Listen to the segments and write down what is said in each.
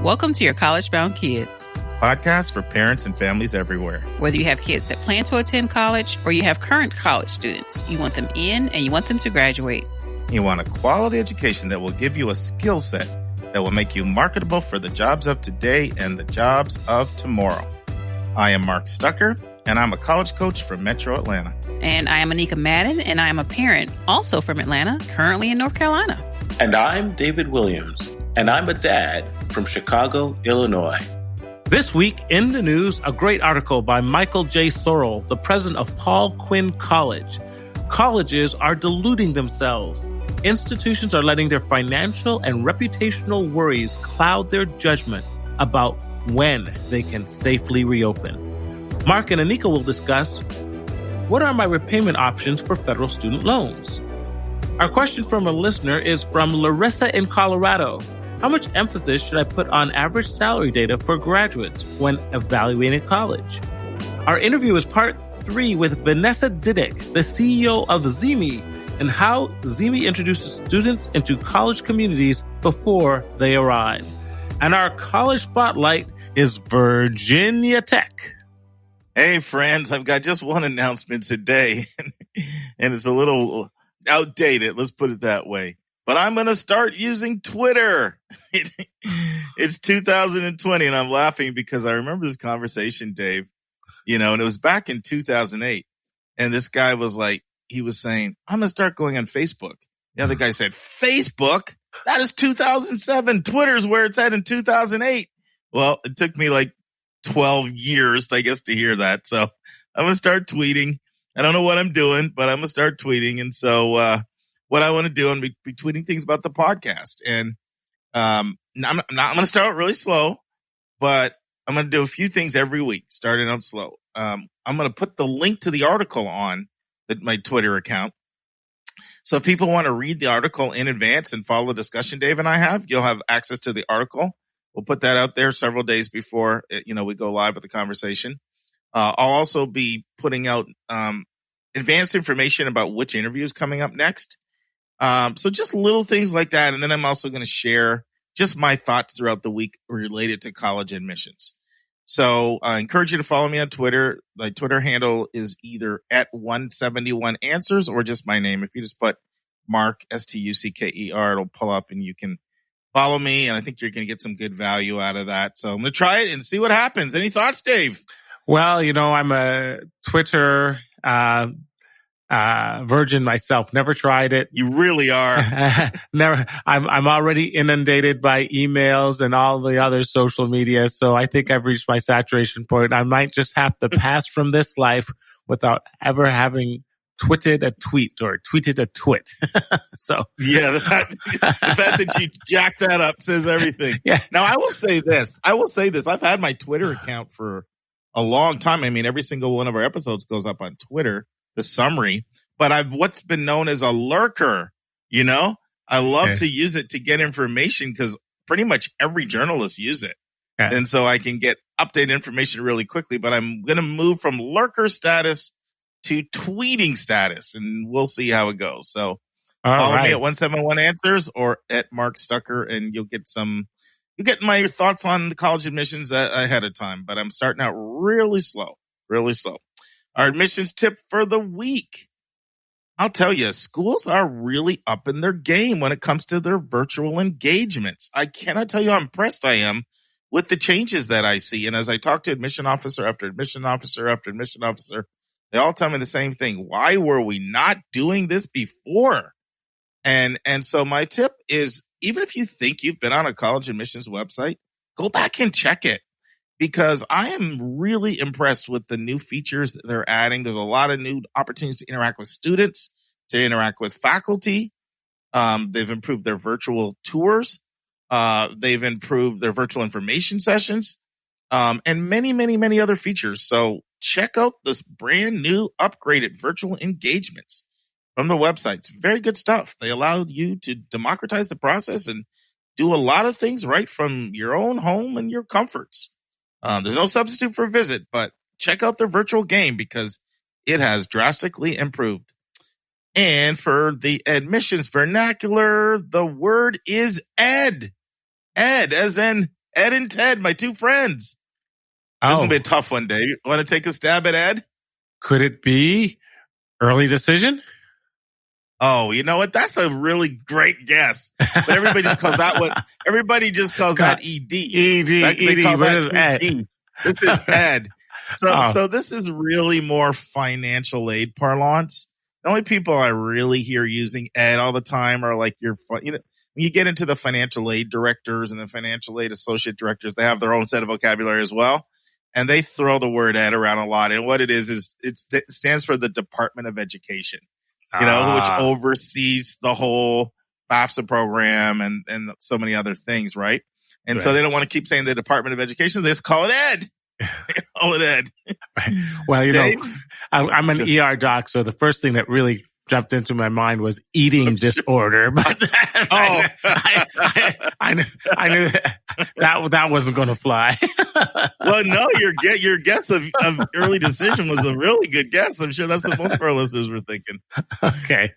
Welcome to Your College Bound Kid, podcast for parents and families everywhere. Whether you have kids that plan to attend college or you have current college students, you want them in and you want them to graduate. You want a quality education that will give you a skill set that will make you marketable for the jobs of today and the jobs of tomorrow. I am Mark Stucker, and I'm a college coach from Metro Atlanta. And I am Anika Madden, and I am a parent also from Atlanta, currently in North Carolina. And I'm David Williams, and I'm a dad from Chicago, Illinois. This week in the news, a great article by Michael Sorrell, the president of Paul Quinn College. Colleges are deluding themselves. Institutions are letting their financial and reputational worries cloud their judgment about when they can safely reopen. Mark and Anika will discuss, what are my repayment options for federal student loans? Our question from a listener is from Larissa in Colorado. How much emphasis should I put on average salary data for graduates when evaluating college? Our interview is part 3 with Vanessa Didyk, the CEO of Zeemee, and how Zeemee introduces students into college communities before they arrive. And our college spotlight is Virginia Tech. Hey, friends, I've got just one announcement today, and it's a little outdated, let's put it that way. But I'm going to start using Twitter. It's 2020, and I'm laughing because I remember this conversation, Dave, and it was back in 2008. And this guy was like, he was saying, I'm going to start going on Facebook. The other guy said, Facebook? That is 2007. Twitter's where it's at in 2008. Well, it took me like 12 years, I guess, to hear that. So I'm going to start tweeting. I don't know what I'm doing, but I'm going to start tweeting. And so, what I want to do, I'm going to be tweeting things about the podcast. And I'm going to start out really slow, but I'm going to do a few things every week, starting out slow. I'm going to put the link to the article on my Twitter account. So if people want to read the article in advance and follow the discussion Dave and I have, you'll have access to the article. We'll put that out there several days before, we go live with the conversation. I'll also be putting out advanced information about which interview is coming up next. So just little things like that. And then I'm also going to share just my thoughts throughout the week related to college admissions. So I encourage you to follow me on Twitter. My Twitter handle is either at 171answers or just my name. If you just put Mark, Stucker, it'll pull up and you can follow me. And I think you're going to get some good value out of that. So I'm going to try it and see what happens. Any thoughts, Dave? Well, I'm a Twitter virgin myself. Never tried it. You really are. Never. I'm already inundated by emails and all the other social media. So I think I've reached my saturation point. I might just have to pass from this life without ever having twitted a tweet or tweeted a twit. So yeah, the fact that you jacked that up says everything. Yeah. Now I will say this. I've had my Twitter account for a long time. I mean, every single one of our episodes goes up on Twitter, the summary, but I've what's been known as a lurker. I love to use it to get information because pretty much every journalist use it. Yeah. And so I can get updated information really quickly, but I'm going to move from lurker status to tweeting status and we'll see how it goes. So follow me at 171answers or at Mark Stucker and you'll get my thoughts on the college admissions ahead of time, but I'm starting out really slow. Our admissions tip for the week. I'll tell you, schools are really up in their game when it comes to their virtual engagements. I cannot tell you how impressed I am with the changes that I see. And as I talk to admission officer after admission officer after admission officer, they all tell me the same thing. Why were we not doing this before? And so my tip is, even if you think you've been on a college admissions website, go back and check it. Because I am really impressed with the new features that they're adding. There's a lot of new opportunities to interact with students, to interact with faculty. They've improved their virtual tours. They've improved their virtual information sessions, and many, many, many other features. So check out this brand new upgraded virtual engagements from the website. It's very good stuff. They allow you to democratize the process and do a lot of things right from your own home and your comforts. There's no substitute for a visit, but check out their virtual game because it has drastically improved. And for the admissions vernacular, the word is ed. Ed, as in Ed and Ted, my two friends. This is going to be a tough one, Dave. You want to take a stab at Ed? Could it be early decision? Oh, you know what? That's a really great guess. But everybody just calls that one. Everybody just calls that ED. ED. What is Ed? This is Ed. So this is really more financial aid parlance. The only people I really hear using Ed all the time are like when you get into the financial aid directors and the financial aid associate directors, they have their own set of vocabulary as well. And they throw the word Ed around a lot. And what it is it stands for the Department of Education, which oversees the whole FAFSA program and so many other things, right? And so they don't want to keep saying the Department of Education. They just call it Ed. Call it Ed. Right. Well, I'm an ER doc, so the first thing that really jumped into my mind was eating disorder, but I knew that wasn't going to fly. Well, no, your guess of early decision was a really good guess. I'm sure that's what most of our listeners were thinking. Okay.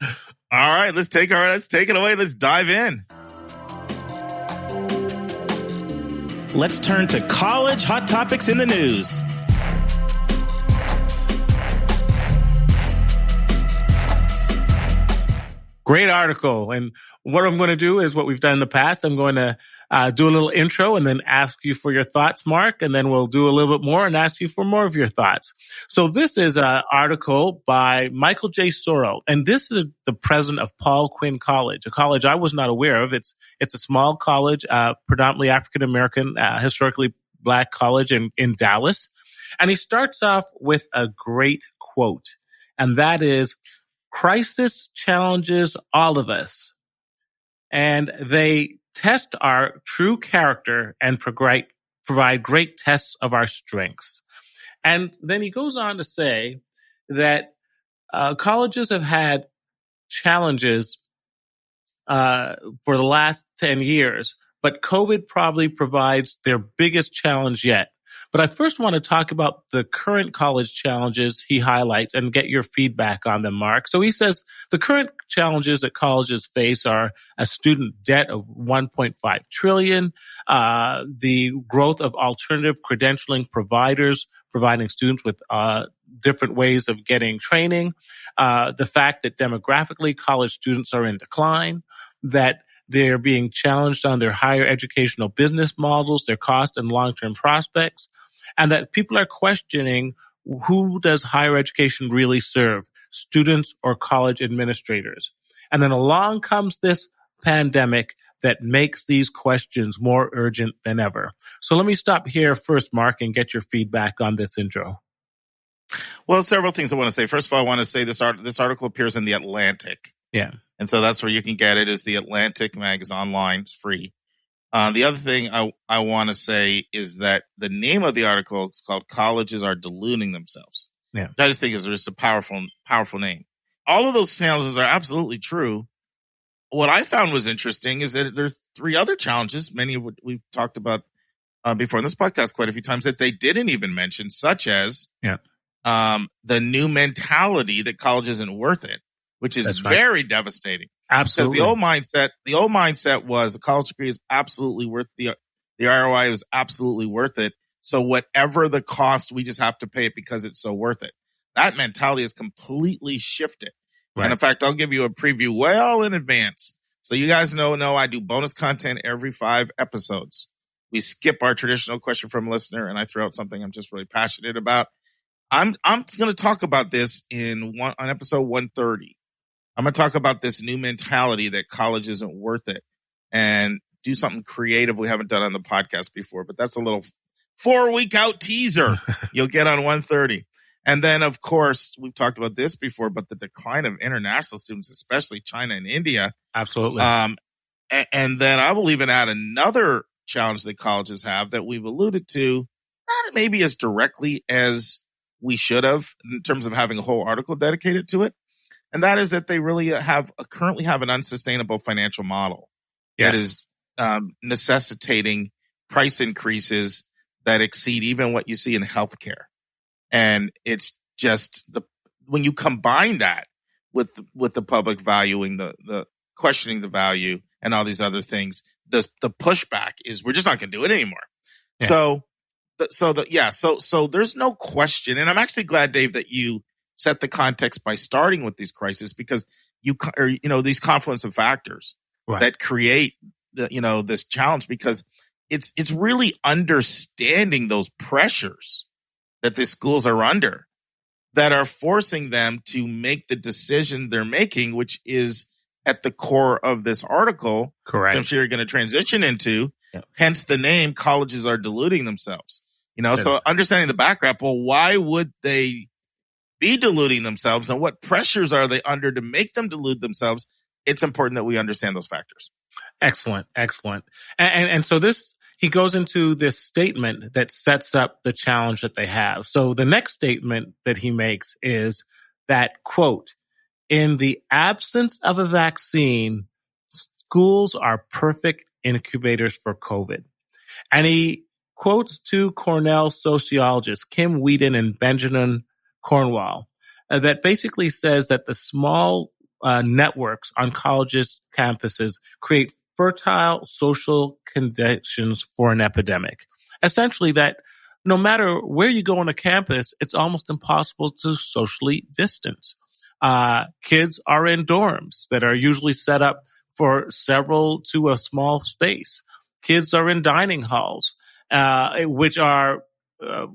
All right, let's take it away. Let's dive in. Let's turn to college hot topics in the news. Great article. And what I'm going to do is what we've done in the past. I'm going to do a little intro and then ask you for your thoughts, Mark. And then we'll do a little bit more and ask you for more of your thoughts. So this is an article by Michael J. Sorrell. And this is the president of Paul Quinn College, a college I was not aware of. It's a small college, predominantly African-American, historically Black college in Dallas. And he starts off with a great quote. And that is, "Crisis challenges all of us, and they test our true character and provide great tests of our strengths." And then he goes on to say that colleges have had challenges for the last 10 years, but COVID probably provides their biggest challenge yet. But I first want to talk about the current college challenges he highlights and get your feedback on them, Mark. So he says the current challenges that colleges face are a student debt of $1.5 trillion, the growth of alternative credentialing providers providing students with different ways of getting training, the fact that demographically college students are in decline, that they're being challenged on their higher educational business models, their cost and long-term prospects, and that people are questioning who does higher education really serve, students or college administrators. And then along comes this pandemic that makes these questions more urgent than ever. So let me stop here first, Mark, and get your feedback on this intro. Well, several things I want to say. First of all, I want to say this article appears in The Atlantic. Yeah. And so that's where you can get it, is The Atlantic magazine online. It's free. The other thing I want to say is that the name of the article is called "Colleges Are Deluding Themselves." Yeah. I just think is just a powerful name. All of those challenges are absolutely true. What I found was interesting is that there's three other challenges, many of what we've talked about before in this podcast quite a few times, that they didn't even mention, such as the new mentality that college isn't worth it, which is very devastating. Absolutely. Because the old mindset was a college degree is absolutely worth the ROI was absolutely worth it. So whatever the cost, we just have to pay it because it's so worth it. That mentality has completely shifted. Right. And in fact, I'll give you a preview well in advance. So you guys know I do bonus content every 5 episodes. We skip our traditional question from a listener and I throw out something I'm just really passionate about. I'm going to talk about this on episode 130. I'm going to talk about this new mentality that college isn't worth it and do something creative we haven't done on the podcast before. But that's a little 4-week out teaser you'll get on 130. And then, of course, we've talked about this before, but the decline of international students, especially China and India. Absolutely. And then I will even add another challenge that colleges have that we've alluded to, not maybe as directly as we should have in terms of having a whole article dedicated to it. And that is that they really currently have an unsustainable financial model that is necessitating price increases that exceed even what you see in healthcare. And it's just when you combine that with the public valuing the questioning the value and all these other things, the pushback is we're just not going to do it anymore. Yeah. So there's no question. And I'm actually glad, Dave, that you set the context by starting with these crises, because these confluence of factors that create this challenge, because it's really understanding those pressures that the schools are under that are forcing them to make the decision they're making, which is at the core of this article. Correct. I'm sure you're going to transition into, hence the name, colleges are deluding themselves. So understanding the background, well, why would they be deluding themselves, and what pressures are they under to make them delude themselves? It's important that we understand those factors. Excellent. And so he goes into this statement that sets up the challenge that they have. So the next statement that he makes is that, quote, in the absence of a vaccine, schools are perfect incubators for COVID. And he quotes two Cornell sociologists, Kim Wheaton and Benjamin Cornwall, that basically says that the small networks on colleges' campuses create fertile social conditions for an epidemic. Essentially, that no matter where you go on a campus, it's almost impossible to socially distance. Kids are in dorms that are usually set up for several to a small space. Kids are in dining halls, which are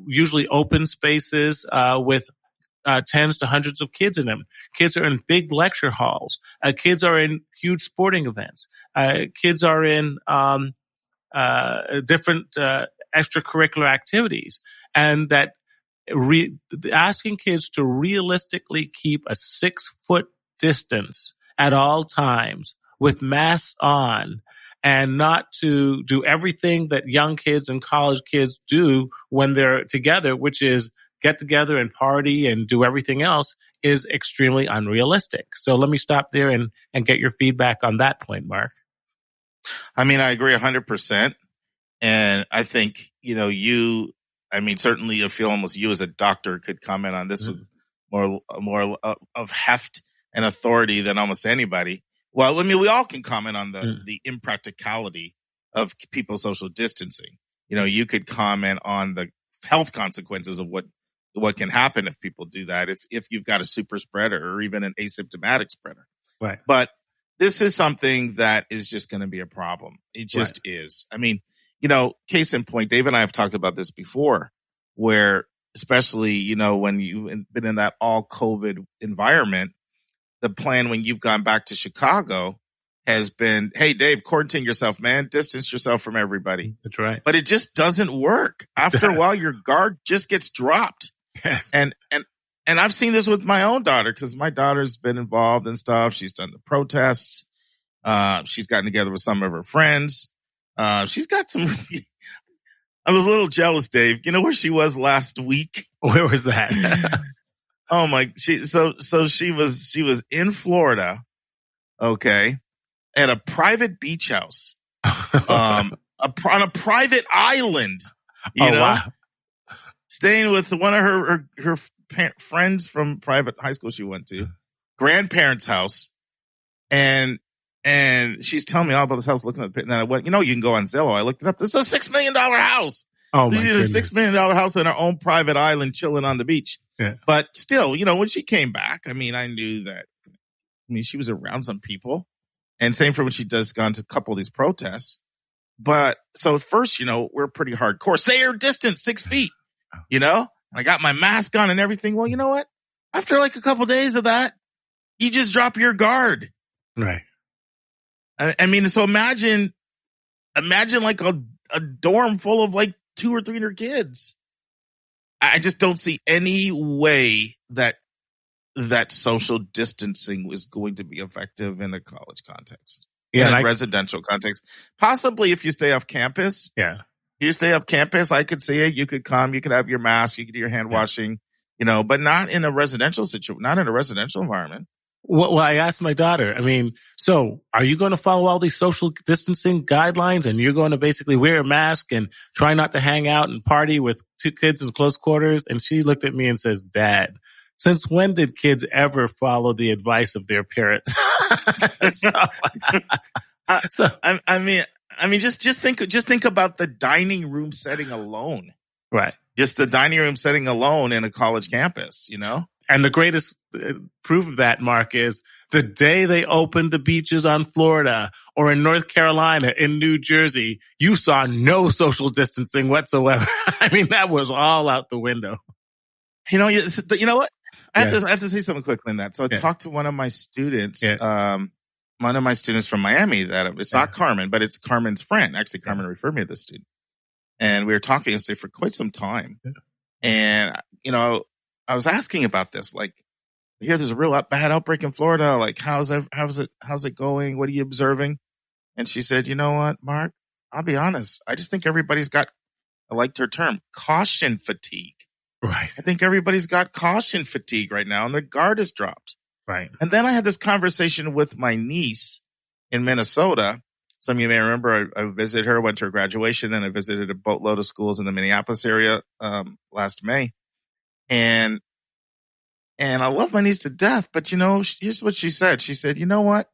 usually open spaces with tens to hundreds of kids in them. Kids are in big lecture halls. Kids are in huge sporting events. Kids are in different extracurricular activities. And that asking kids to realistically keep a 6-foot distance at all times with masks on, and not to do everything that young kids and college kids do when they're together, which is get together and party and do everything else, is extremely unrealistic. So let me stop there and get your feedback on that point, Mark. I mean, I agree 100%. And I think, certainly I feel almost you as a doctor could comment on this with more of heft and authority than almost anybody. Well, I mean, we all can comment on the impracticality of people social distancing. You could comment on the health consequences of what can happen if people do that, if you've got a super spreader or even an asymptomatic spreader. Right. But this is something that is just going to be a problem. It just is. I mean, case in point, Dave and I have talked about this before, where especially, when you've been in that all COVID environment, the plan when you've gone back to Chicago has been, hey, Dave, quarantine yourself, man. Distance yourself from everybody. That's right. But it just doesn't work. After a while, your guard just gets dropped. Yes. And I've seen this with my own daughter, because my daughter's been involved in stuff. She's done the protests. She's gotten together with some of her friends. She's got some. I was a little jealous, Dave. You know where she was last week? Where was that? Oh my! She was in Florida, okay, at a private beach house, on a private island. Wow. Staying with one of her friends from private high school she went to, grandparents' house, and she's telling me all about this house. Looking at the pit, and then I went, you can go on Zillow. I looked it up. This is a $6 million house. Oh my goodness. A $6 million house on our own private island, chilling on the beach. Yeah. But still, when she came back, I mean, I knew that. I mean, she was around some people, and same for when she does gone to a couple of these protests. But so at first, we're pretty hardcore. Stay your distance, 6 feet. I got my mask on and everything. Well, you know what? After like a couple of days of that, you just drop your guard. Right. I mean, so imagine like a dorm full of like 200 or 300 kids. I just don't see any way that social distancing is going to be effective in a college context. Yeah, in a residential context. Possibly if you stay off campus. Yeah. You stay off campus, I could see it. You could come, you could have your mask, you could do your hand washing, but not in a residential situation, not in a residential environment. Well, I asked my daughter, so are you going to follow all these social distancing guidelines, and you're going to basically wear a mask and try not to hang out and party with two kids in close quarters? And she looked at me and says, Dad, since when did kids ever follow the advice of their parents? I mean, just think about the dining room setting alone. Right. Just the dining room setting alone in a college campus, you know? And the greatest proof of that, Mark, is the day they opened the beaches on Florida or in North Carolina, in New Jersey, you saw no social distancing whatsoever. I mean, that was all out the window. You know what? I have to say something quickly in that. So I talked to one of my students, one of my students from Miami. That it's not Carmen, but it's Carmen's friend. Actually, Carmen referred me to this student, and we were talking yesterday for quite some time. Yeah. And I was asking about this. Like, I hear there's a real bad outbreak in Florida. Like, how's it going? What are you observing? And she said, you know what, Mark? I'll be honest. I just think everybody's got, I liked her term, caution fatigue. Right. I think everybody's got caution fatigue right now, and their guard is dropped. Right. And then I had this conversation with my niece in Minnesota. Some of you may remember I visited her, went to her graduation, then I visited a boatload of schools in the Minneapolis area last May. And I love my niece to death, but here's what she said. She said, you know what?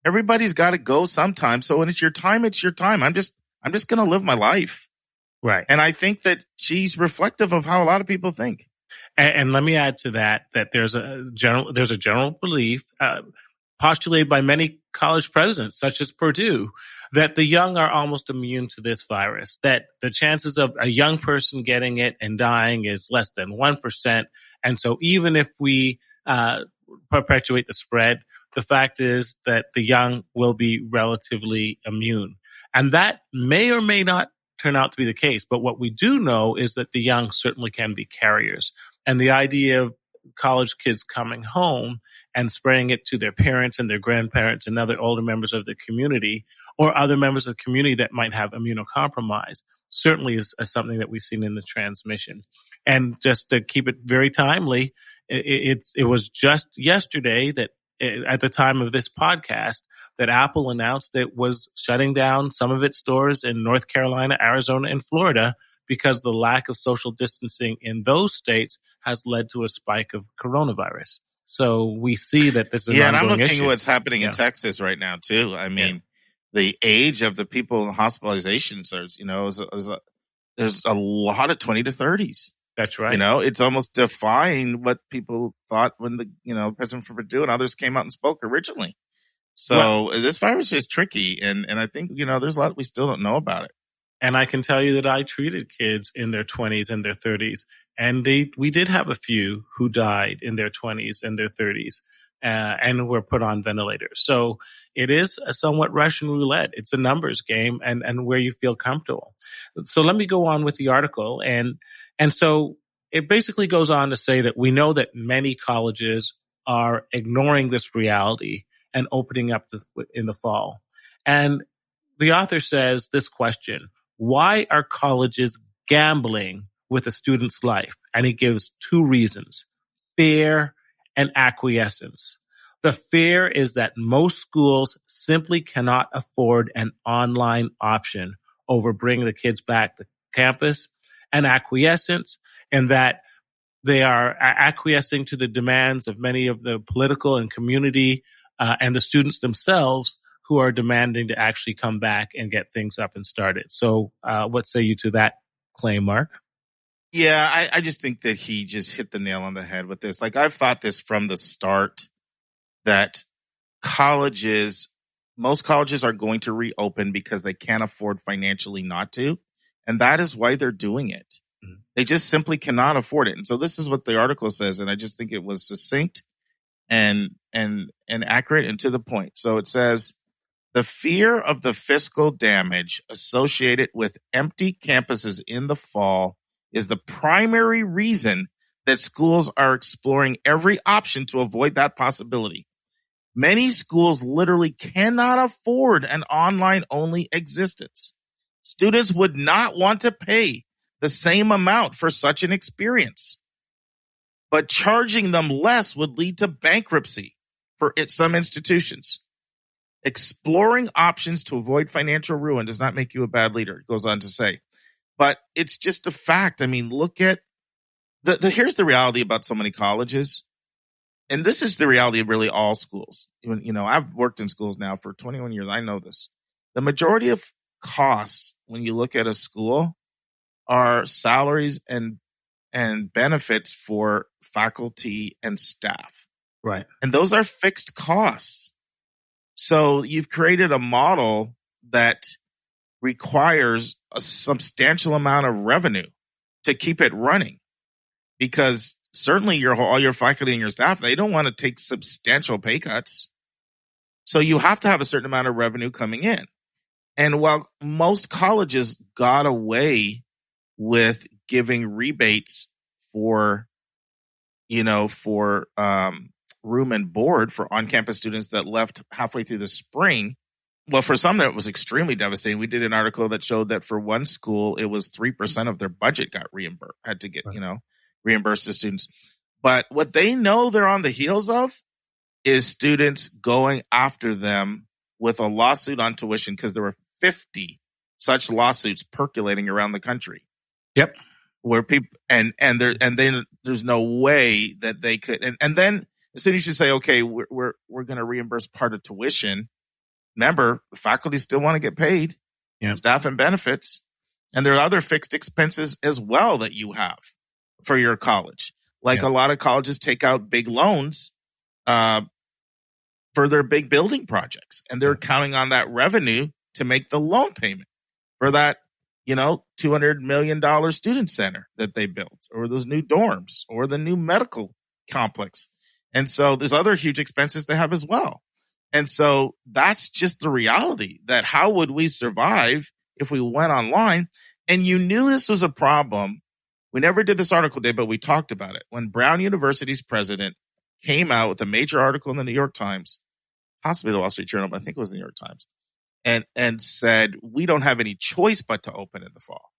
Everybody's got to go sometime. So when it's your time, it's your time. I'm just going to live my life. Right. And I think that she's reflective of how a lot of people think. And let me add to that there's a general belief postulated by many college presidents, such as Purdue, that the young are almost immune to this virus, that the chances of a young person getting it and dying is less than 1%. And so even if we perpetuate the spread, the fact is that the young will be relatively immune. And that may or may not turn out to be the case. But what we do know is that the young certainly can be carriers. And the idea of college kids coming home and spreading it to their parents and their grandparents and other older members of the community or other members of the community that might have immunocompromise certainly is something that we've seen in the transmission. And just to keep it very timely, it was just yesterday that at the time of this podcast that Apple announced it was shutting down some of its stores in North Carolina, Arizona, and Florida because the lack of social distancing in those states has led to a spike of coronavirus. So we see that this is an ongoing issue. And I'm looking at what's happening in Texas right now too. I mean, the age of the people in hospitalizations there's a lot of 20 to 30s. That's right. It's almost defying what people thought when the President for Purdue and others came out and spoke originally. So this virus is tricky, and I think there's a lot we still don't know about it. And I can tell you that I treated kids in their 20s and their 30s, and we did have a few who died in their 20s and their 30s, and were put on ventilators. So it is a somewhat Russian roulette. It's a numbers game, and where you feel comfortable. So let me go on with the article, and so it basically goes on to say that we know that many colleges are ignoring this reality and opening up in the fall. And the author says this question: why are colleges gambling with a student's life? And he gives two reasons: fear and acquiescence. The fear is that most schools simply cannot afford an online option over bringing the kids back to campus, and acquiescence in that they are acquiescing to the demands of many of the political and community and the students themselves who are demanding to actually come back and get things up and started. So what say you to that claim, Mark? Yeah, I just think that he just hit the nail on the head with this. Like, I've thought this from the start, that most colleges are going to reopen because they can't afford financially not to. And that is why they're doing it. Mm-hmm. They just simply cannot afford it. And so this is what the article says. And I just think it was succinct and accurate and to the point. So it says, the fear of the fiscal damage associated with empty campuses in the fall is the primary reason that schools are exploring every option to avoid that possibility. Many schools literally cannot afford an online-only existence. Students would not want to pay the same amount for such an experience, but charging them less would lead to bankruptcy for some institutions. Exploring options to avoid financial ruin does not make you a bad leader, it goes on to say. But it's just a fact. I mean, look at here's the reality about so many colleges. And this is the reality of really all schools. I've worked in schools now for 21 years. I know this. the majority of costs when you look at a school are salaries and benefits for faculty and staff. Right. And those are fixed costs. So you've created a model that requires a substantial amount of revenue to keep it running, because certainly all your faculty and your staff, they don't want to take substantial pay cuts. So you have to have a certain amount of revenue coming in. And while most colleges got away with giving rebates for room and board for on-campus students that left halfway through the spring, well, for some that was extremely devastating. We did an article that showed that for one school, it was 3% of their budget got reimbursed, had to get, reimbursed to students. But what they know they're on the heels of is students going after them with a lawsuit on tuition, because there were 50 such lawsuits percolating around the country. Yep. Where people and then there's no way that they could, and then as soon as you say, okay, we're going to reimburse part of tuition, remember, faculty still want to get paid, staff and benefits, and there are other fixed expenses as well that you have for your college. Like a lot of colleges take out big loans for their big building projects, and they're counting on that revenue to make the loan payment for that, $200 million student center that they built, or those new dorms, or the new medical complex. And so there's other huge expenses they have as well. And so that's just the reality, that how would we survive if we went online? And you knew this was a problem. We never did this article today, but we talked about it. When Brown University's president came out with a major article in the New York Times, possibly the Wall Street Journal, but I think it was the New York Times, and said, we don't have any choice but to open in the fall.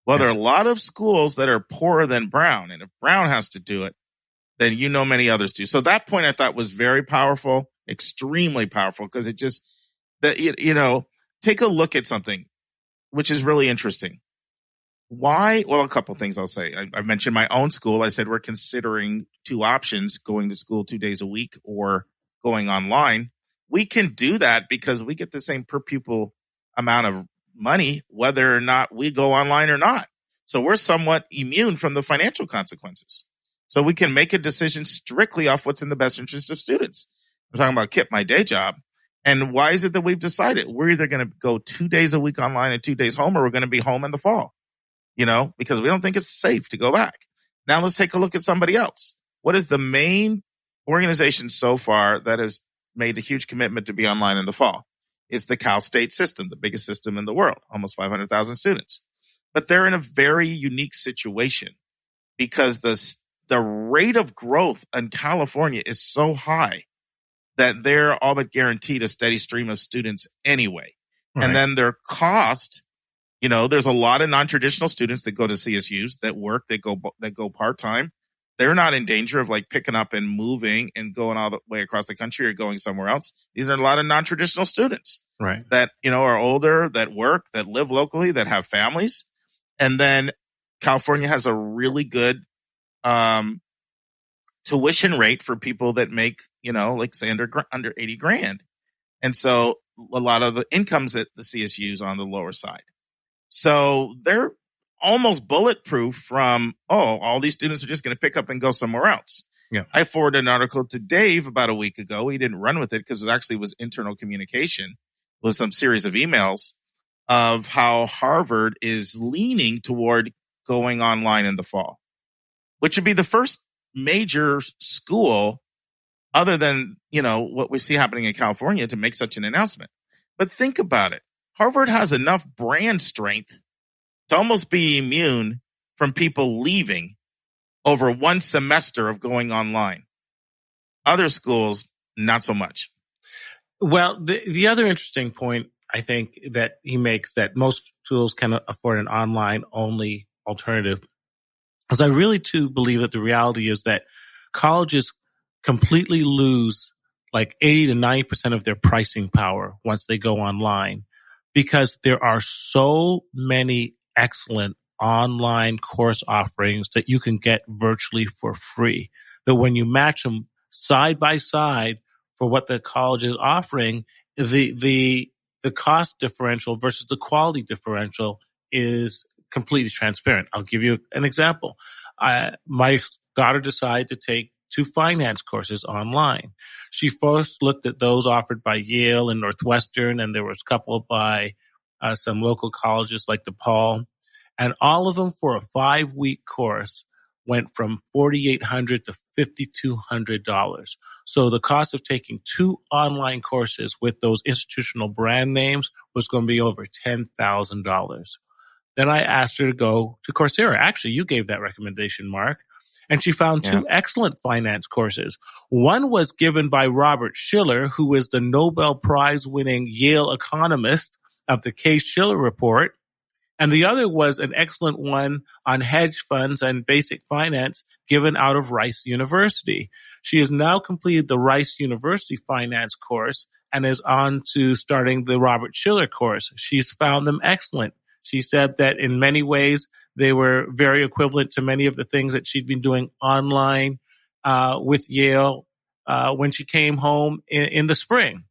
Well, there are a lot of schools that are poorer than Brown. And if Brown has to do it, then many others do. So that point I thought was very powerful, extremely powerful, because it just, take a look at something, which is really interesting. Why? Well, a couple things I'll say. I mentioned my own school. I said we're considering two options, going to school 2 days a week or going online. We can do that because we get the same per pupil amount of money, whether or not we go online or not. So we're somewhat immune from the financial consequences. So we can make a decision strictly off what's in the best interest of students. I'm talking about Kip, my day job. And why is it that we've decided we're either going to go 2 days a week online and 2 days home, or we're going to be home in the fall, because we don't think it's safe to go back. Now let's take a look at somebody else. What is the main organization so far that has made a huge commitment to be online in the fall? It's the Cal State system, the biggest system in the world, almost 500,000 students. But they're in a very unique situation because the rate of growth in California is so high that they're all but guaranteed a steady stream of students anyway. Right. And then their cost, there's a lot of non-traditional students that go to CSUs, that work, that go part-time. They're not in danger of picking up and moving and going all the way across the country or going somewhere else. These are a lot of non-traditional students, right? That, are older, that work, that live locally, that have families. And then California has a really good tuition rate for people that make, say under 80 grand. And so a lot of the incomes at the CSUs are on the lower side. So they're almost bulletproof from, all these students are just going to pick up and go somewhere else. Yeah. I forwarded an article to Dave about a week ago. He didn't run with it because it actually was internal communication with some series of emails of how Harvard is leaning toward going online in the fall, which would be the first major school other than, what we see happening in California to make such an announcement. But think about it. Harvard has enough brand strength to almost be immune from people leaving over one semester of going online. Other schools, not so much. Well, the other interesting point, I think, that he makes, that most schools can afford an online-only alternative, is I really, too, believe that the reality is that colleges completely lose 80 to 90% of their pricing power once they go online, because there are so many excellent online course offerings that you can get virtually for free, that when you match them side by side for what the college is offering, the the cost differential versus the quality differential is completely transparent. I'll give you an example. My daughter decided to take 2 finance courses online. She first looked at those offered by Yale and Northwestern, and there was a couple by some local colleges like DePaul. And all of them for a 5-week course went from $4,800 to $5,200. So the cost of taking 2 online courses with those institutional brand names was going to be over $10,000. Then I asked her to go to Coursera. Actually, you gave that recommendation, Mark. And she found 2 excellent finance courses. One was given by Robert Shiller, who is the Nobel Prize winning Yale economist of the Case-Shiller Report. And the other was an excellent one on hedge funds and basic finance given out of Rice University. She has now completed the Rice University finance course and is on to starting the Robert Shiller course. She's found them excellent. She said that in many ways, they were very equivalent to many of the things that she'd been doing online with Yale when she came home in the spring.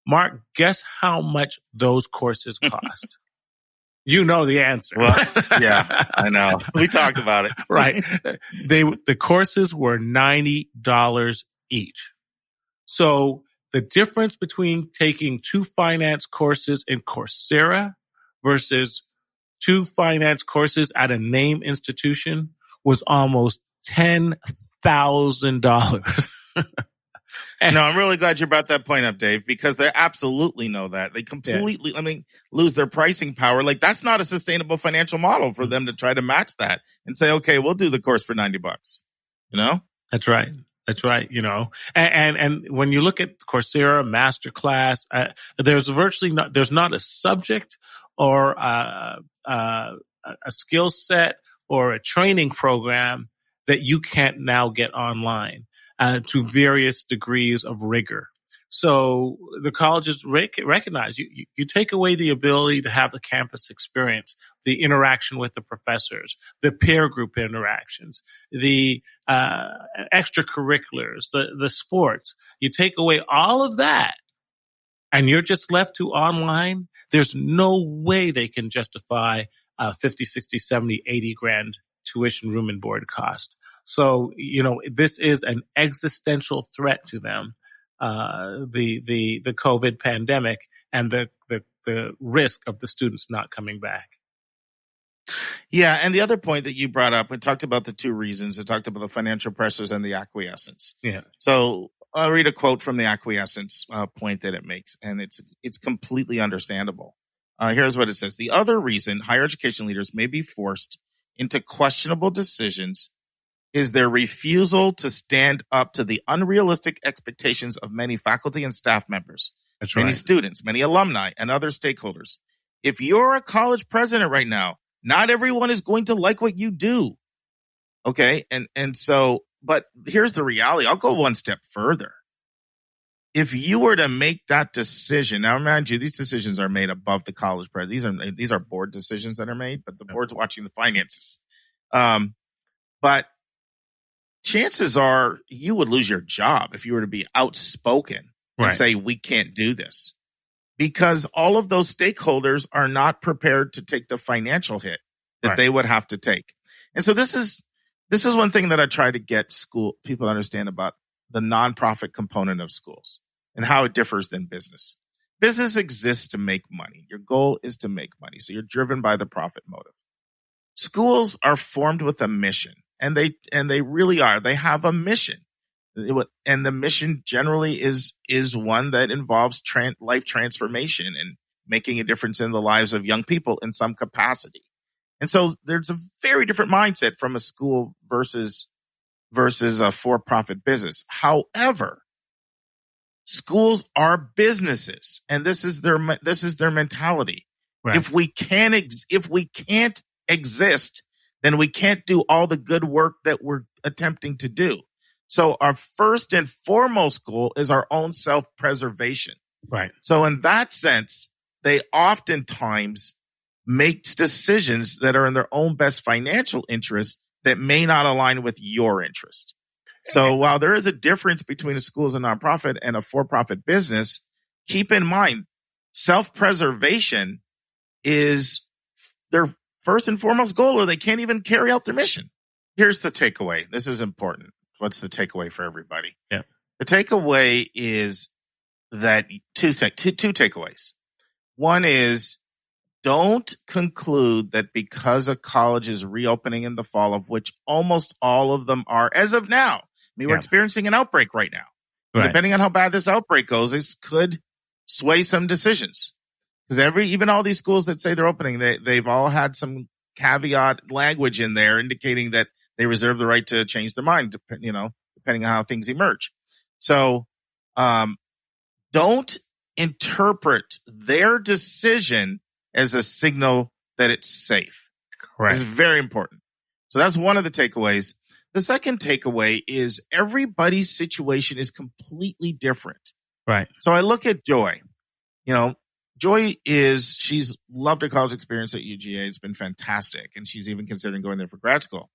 Mark, guess how much those courses cost? You know the answer. Well, yeah, I know. We talked about it. Right. The courses were $90 each. So the difference between taking 2 finance courses in Coursera versus 2 finance courses at a name institution was almost $10,000. No, I'm really glad you brought that point up, Dave, because they absolutely know that. They completely, lose their pricing power. Like, that's not a sustainable financial model for them to try to match that and say, okay, we'll do the course for $90. You know? That's right. That's right. You know, and when you look at Coursera Masterclass, there's not a subject or a skill set or a training program that you can't now get online. To various degrees of rigor. So the colleges recognize you take away the ability to have the campus experience, the interaction with the professors, the peer group interactions, the extracurriculars, the sports. You take away all of that and you're just left to online. There's no way they can justify 50, 60, 70, 80 grand tuition, room and board cost. So, you know, this is an existential threat to them, the COVID pandemic and the risk of the students not coming back. Yeah. And the other point that you brought up, we talked about the 2 reasons. It talked about the financial pressures and the acquiescence. Yeah. So I'll read a quote from the acquiescence point that it makes, and it's completely understandable. Here's what it says. The other reason higher education leaders may be forced into questionable decisions is their refusal to stand up to the unrealistic expectations of many faculty and staff members, many students, many alumni, and other stakeholders. If you're a college president right now, not everyone is going to like what you do. Okay. And so, but here's the reality. I'll go one step further. If you were to make that decision, now mind you, these decisions are made above the college president. These are board decisions that are made, but the board's watching the finances. But chances are you would lose your job if you were to be outspoken and say, we can't do this, because all of those stakeholders are not prepared to take the financial hit that they would have to take. And so this is one thing that I try to get school people to understand about the nonprofit component of schools and how it differs than business. Business exists to make money. Your goal is to make money. So you're driven by the profit motive. Schools are formed with a mission. And they really are. They have a mission. And the mission generally is one that involves life transformation and making a difference in the lives of young people in some capacity. And so there's a very different mindset from a school versus a for-profit business. However, schools are businesses, and this is their mentality. Right. If we can't exist, then we can't do all the good work that we're attempting to do. So our first and foremost goal is our own self-preservation. Right. So in that sense, they oftentimes make decisions that are in their own best financial interest that may not align with your interest. So while there is a difference between a school as a nonprofit and a for-profit business, keep in mind self-preservation is their first and foremost goal, or they can't even carry out their mission. Here's the takeaway. This is important. What's the takeaway for everybody? Yeah. The takeaway is that two takeaways. One is, don't conclude that because a college is reopening in the fall, of which almost all of them are as of now. I mean, we're experiencing an outbreak right now. Right. Depending on how bad this outbreak goes, this could sway some decisions. Because even all these schools that say they're opening, they've all had some caveat language in there indicating that they reserve the right to change their mind, depending on how things emerge. So, don't interpret their decision as a signal that it's safe. Correct. It's very important. So that's one of the takeaways. The second takeaway is everybody's situation is completely different. Right. So I look at Joy. Joy she's loved her college experience at UGA. It's been fantastic. And she's even considering going there for grad school.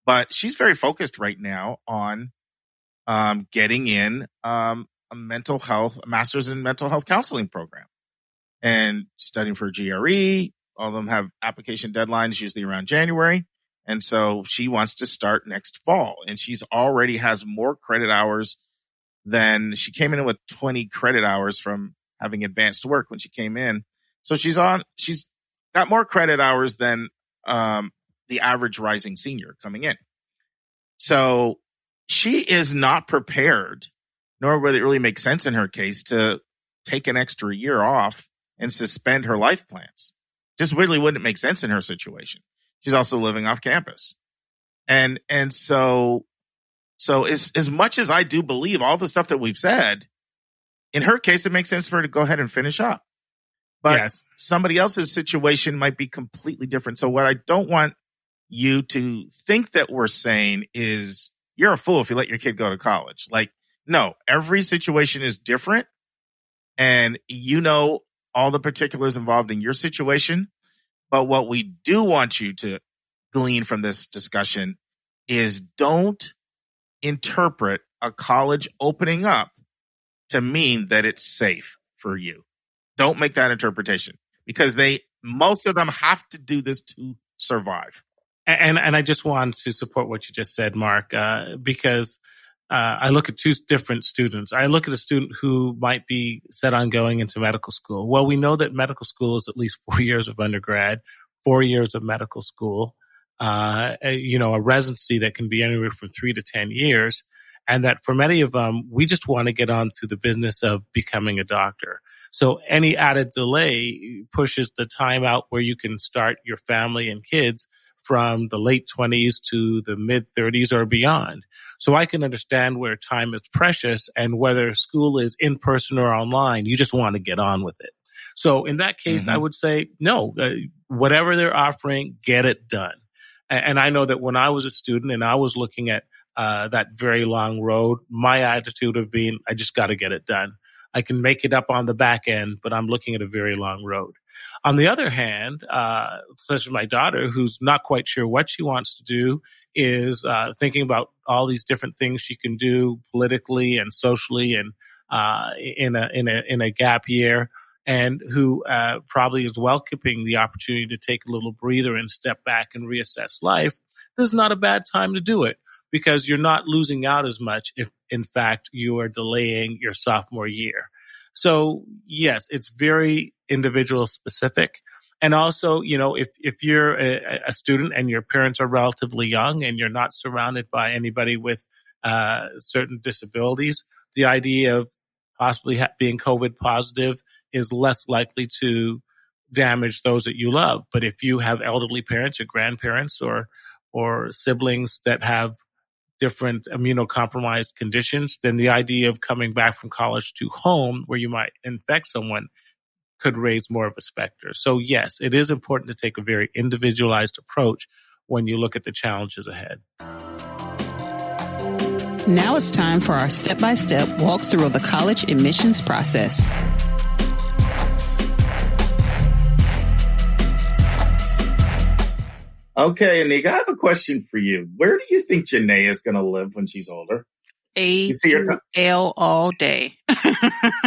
But she's very focused right now on getting in a master's in mental health counseling program and studying for GRE. All of them have application deadlines usually around January. And so she wants to start next fall. And she's already has more credit hours than she came in with 20 credit hours from having advanced work when she came in. So she's got more credit hours than the average rising senior coming in. So she is not prepared, nor would it really make sense in her case, to take an extra year off and suspend her life plans. Just really wouldn't make sense in her situation. She's also living off campus. And so as much as I do believe all the stuff that we've said, in her case, it makes sense for her to go ahead and finish up. But somebody else's situation might be completely different. So what I don't want you to think that we're saying is you're a fool if you let your kid go to college. Like, no, every situation is different. And all the particulars involved in your situation. But what we do want you to glean from this discussion is don't interpret a college opening up to mean that it's safe for you. Don't make that interpretation, because most of them have to do this to survive. And I just want to support what you just said, Mark, because I look at two different students. I look at a student who might be set on going into medical school. Well, we know that medical school is at least 4 years of undergrad, 4 years of medical school, a residency that can be anywhere from 3 to 10 years. And that for many of them, we just want to get on to the business of becoming a doctor. So any added delay pushes the time out where you can start your family and kids from the late 20s to the mid 30s or beyond. So I can understand where time is precious, and whether school is in person or online, you just want to get on with it. So in that case, I would say, no, whatever they're offering, get it done. And I know that when I was a student and I was looking at that very long road, my attitude of being, I just got to get it done. I can make it up on the back end, but I'm looking at a very long road. On the other hand, such as my daughter, who's not quite sure what she wants to do, is thinking about all these different things she can do politically and socially, and in a gap year, and who probably is welcoming the opportunity to take a little breather and step back and reassess life. This is not a bad time to do it, because you're not losing out as much if, in fact, you are delaying your sophomore year. So, yes, it's very individual specific. And also, if you're a student and your parents are relatively young and you're not surrounded by anybody with certain disabilities, the idea of possibly being COVID positive is less likely to damage those that you love. But if you have elderly parents or grandparents or siblings that have different immunocompromised conditions, then the idea of coming back from college to home where you might infect someone could raise more of a specter. So yes, it is important to take a very individualized approach when you look at the challenges ahead. Now it's time for our step-by-step walkthrough of the college admissions process. Okay, Anika, I have a question for you. Where do you think Janae is going to live when she's older? ATL all day.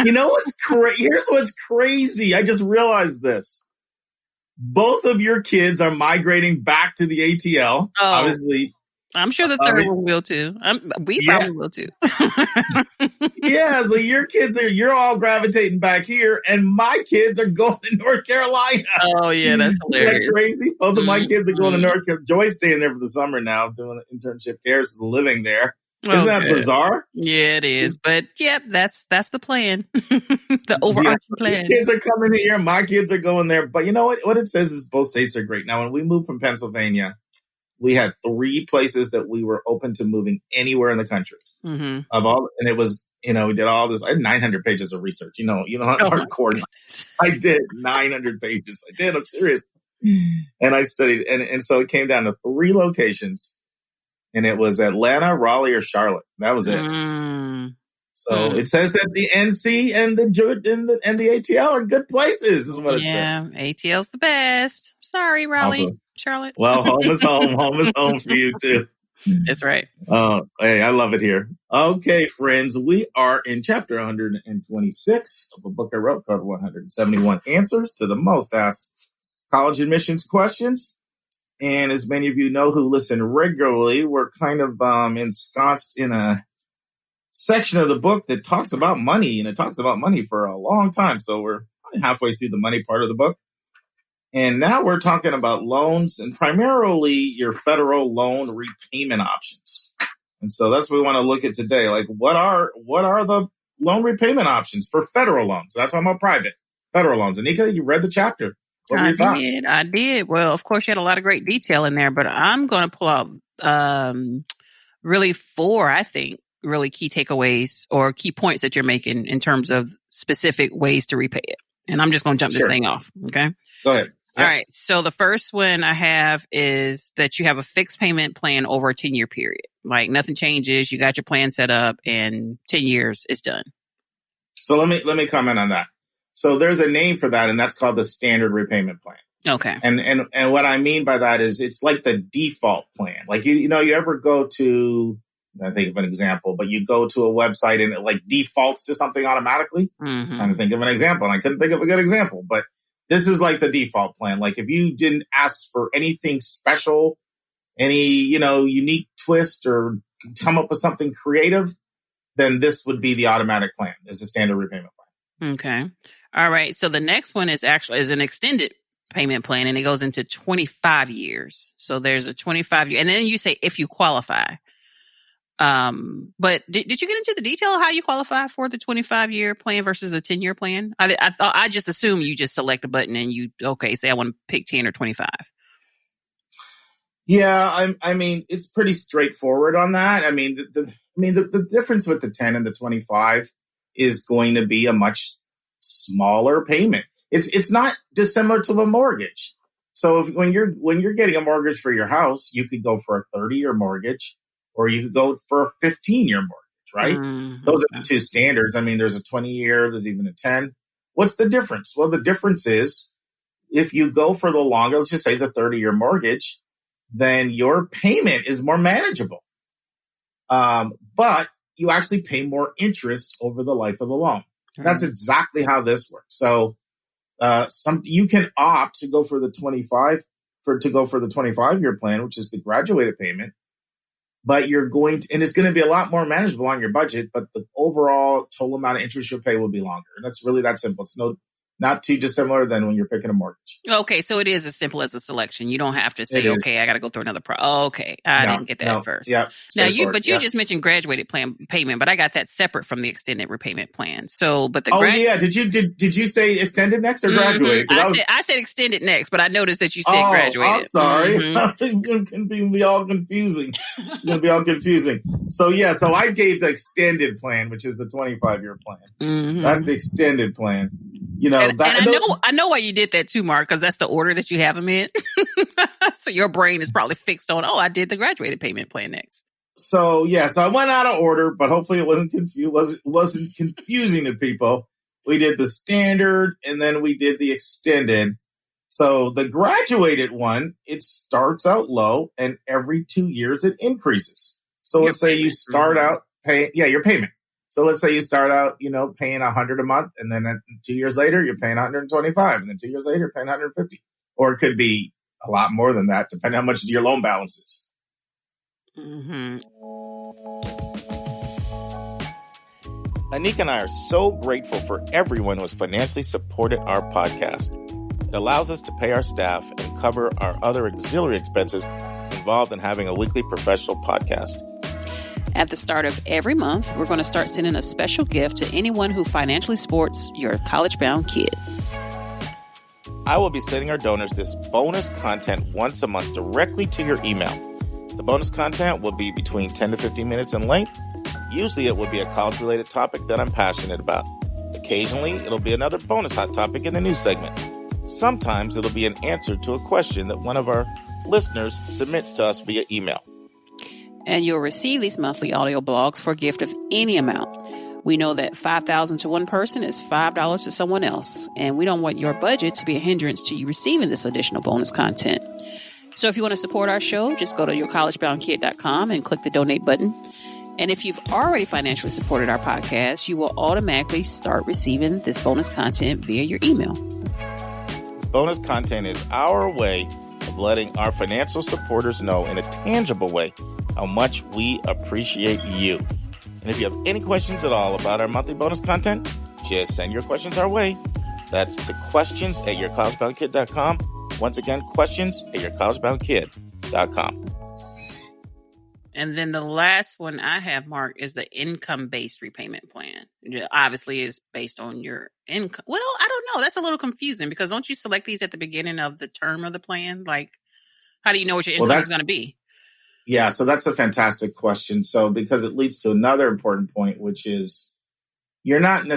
You know what's crazy? Here's what's crazy. I just realized this. Both of your kids are migrating back to the ATL. Oh, obviously. I'm sure the third one will too. We probably will too. Yeah, so you're all gravitating back here, and my kids are going to North Carolina. Oh yeah, that's hilarious. Isn't that crazy? Both of my kids are going to North Carolina. Joy's staying there for the summer now, doing an internship. Karis is living there. Isn't that bizarre? Yeah, it is. But yep, that's the plan. The overarching plan. Your kids are coming here, my kids are going there. But you know what it says is both states are great. Now, when we moved from Pennsylvania, we had 3 places that we were open to moving anywhere in the country. Mm-hmm. And it was, we did all this. I had 900 pages of research. Hardcore. I did 900 pages. I did. I'm serious. And I studied, and so it came down to 3 locations, and it was Atlanta, Raleigh, or Charlotte. That was it. So it says that the NC and the ATL are good places, is what it says. Yeah, ATL's the best. Sorry, Raleigh, also, Charlotte. Well, home is home. Home is home for you too. That's right. Hey, I love it here. Okay, friends, we are in chapter 126 of a book I wrote called 171 Answers to the Most Asked College Admissions Questions. And as many of you know who listen regularly, we're kind of ensconced in a section of the book that talks about money, and it talks about money for a long time. So we're probably halfway through the money part of the book. And now we're talking about loans, and primarily your federal loan repayment options. And so that's what we want to look at today. Like, what are the loan repayment options for federal loans? I'm talking about private federal loans. Anika, you read the chapter. What were your thoughts? I did. Well, of course, you had a lot of great detail in there, but I'm going to pull out really 4, I think, really key takeaways or key points that you're making in terms of specific ways to repay it. And I'm just going to jump this thing off. Okay. Go ahead. All right. So the first one I have is that you have a fixed payment plan over a 10-year period. Like nothing changes. You got your plan set up, and 10 years is done. So let me comment on that. So there's a name for that, and that's called the standard repayment plan. Okay. And what I mean by that is it's like the default plan. Like you ever go to, I think of an example, but you go to a website and it like defaults to something automatically. I'm trying to think of an example, and I couldn't think of a good example, but this is like the default plan. Like if you didn't ask for anything special, any, unique twist or come up with something creative, then this would be the automatic plan. It's a standard repayment plan. Okay. All right. So the next one is an extended payment plan, and it goes into 25 years. So there's a 25-year, and then you say if you qualify. But did you get into the detail of how you qualify for the 25-year plan versus the 10-year plan? I just assume you just select a button and say I want to pick 10 or 25. Yeah, I mean, it's pretty straightforward on that. I mean, the difference with the 10 and the 25 is going to be a much smaller payment. It's not dissimilar to a mortgage. So when you're getting a mortgage for your house, you could go for a 30-year mortgage, or you could go for a 15-year mortgage, right? Those are the 2 standards. I mean, there's a 20-year, there's even a 10. What's the difference? Well, the difference is if you go for the longer, let's just say the 30-year mortgage, then your payment is more manageable. But you actually pay more interest over the life of the loan. That's exactly how this works. So you can opt to go for the 25-year plan, which is the graduated payment. But and it's going to be a lot more manageable on your budget, but the overall total amount of interest you'll pay will be longer. And that's really that simple. It's not too dissimilar than when you're picking a mortgage. Okay, so it is as simple as a selection. You don't have to say, okay, I got to go through another okay, I didn't get that at first. Yeah. Now you just mentioned graduated plan payment, but I got that separate from the extended repayment plan. So, but did you say extended next or graduated? I said extended next, but I noticed that you said graduated. I'm sorry, it's going to be all confusing. It's going to be all confusing. So I gave the extended plan, which is the 25-year plan. That's the extended plan. I know why you did that too, Mark, because that's the order that you have them in. So your brain is probably fixed on, I did the graduated payment plan next. So I went out of order, but hopefully it wasn't confusing to people. We did the standard and then we did the extended. So the graduated one, it starts out low and every 2 years it increases. So let's say you start out your payment. So let's say you start out, paying $100 a month, and then 2 years later, you're paying $125, and then 2 years later, you're paying $150. Or it could be a lot more than that, depending on how much your loan balance is. Mm-hmm. Anika and I are so grateful for everyone who has financially supported our podcast. It allows us to pay our staff and cover our other auxiliary expenses involved in having a weekly professional podcast. At the start of every month, we're going to start sending a special gift to anyone who financially supports your college-bound kid. I will be sending our donors this bonus content once a month directly to your email. The bonus content will be between 10 to 15 minutes in length. Usually it will be a college-related topic that I'm passionate about. Occasionally, it'll be another bonus hot topic in the news segment. Sometimes it'll be an answer to a question that one of our listeners submits to us via email. And you'll receive these monthly audio blogs for a gift of any amount. We know that $5,000 to one person is $5 to someone else, and we don't want your budget to be a hindrance to you receiving this additional bonus content. So if you want to support our show, just go to yourcollegeboundkid.com and click the donate button. And if you've already financially supported our podcast, you will automatically start receiving this bonus content via your email. This bonus content is our way of letting our financial supporters know in a tangible way how much we appreciate you. And if you have any questions at all about our monthly bonus content, just send your questions our way. That's to questions@yourcollegeboundkid.com. Once again, questions@yourcollegeboundkid.com. And then the last one I have marked is the income-based repayment plan. It obviously is based on your income. Well, I don't know. That's a little confusing because don't you select these at the beginning of the term of the plan? Like, how do you know what your income is going to be? Yeah, so that's a fantastic question. So because it leads to another important point, which is you're not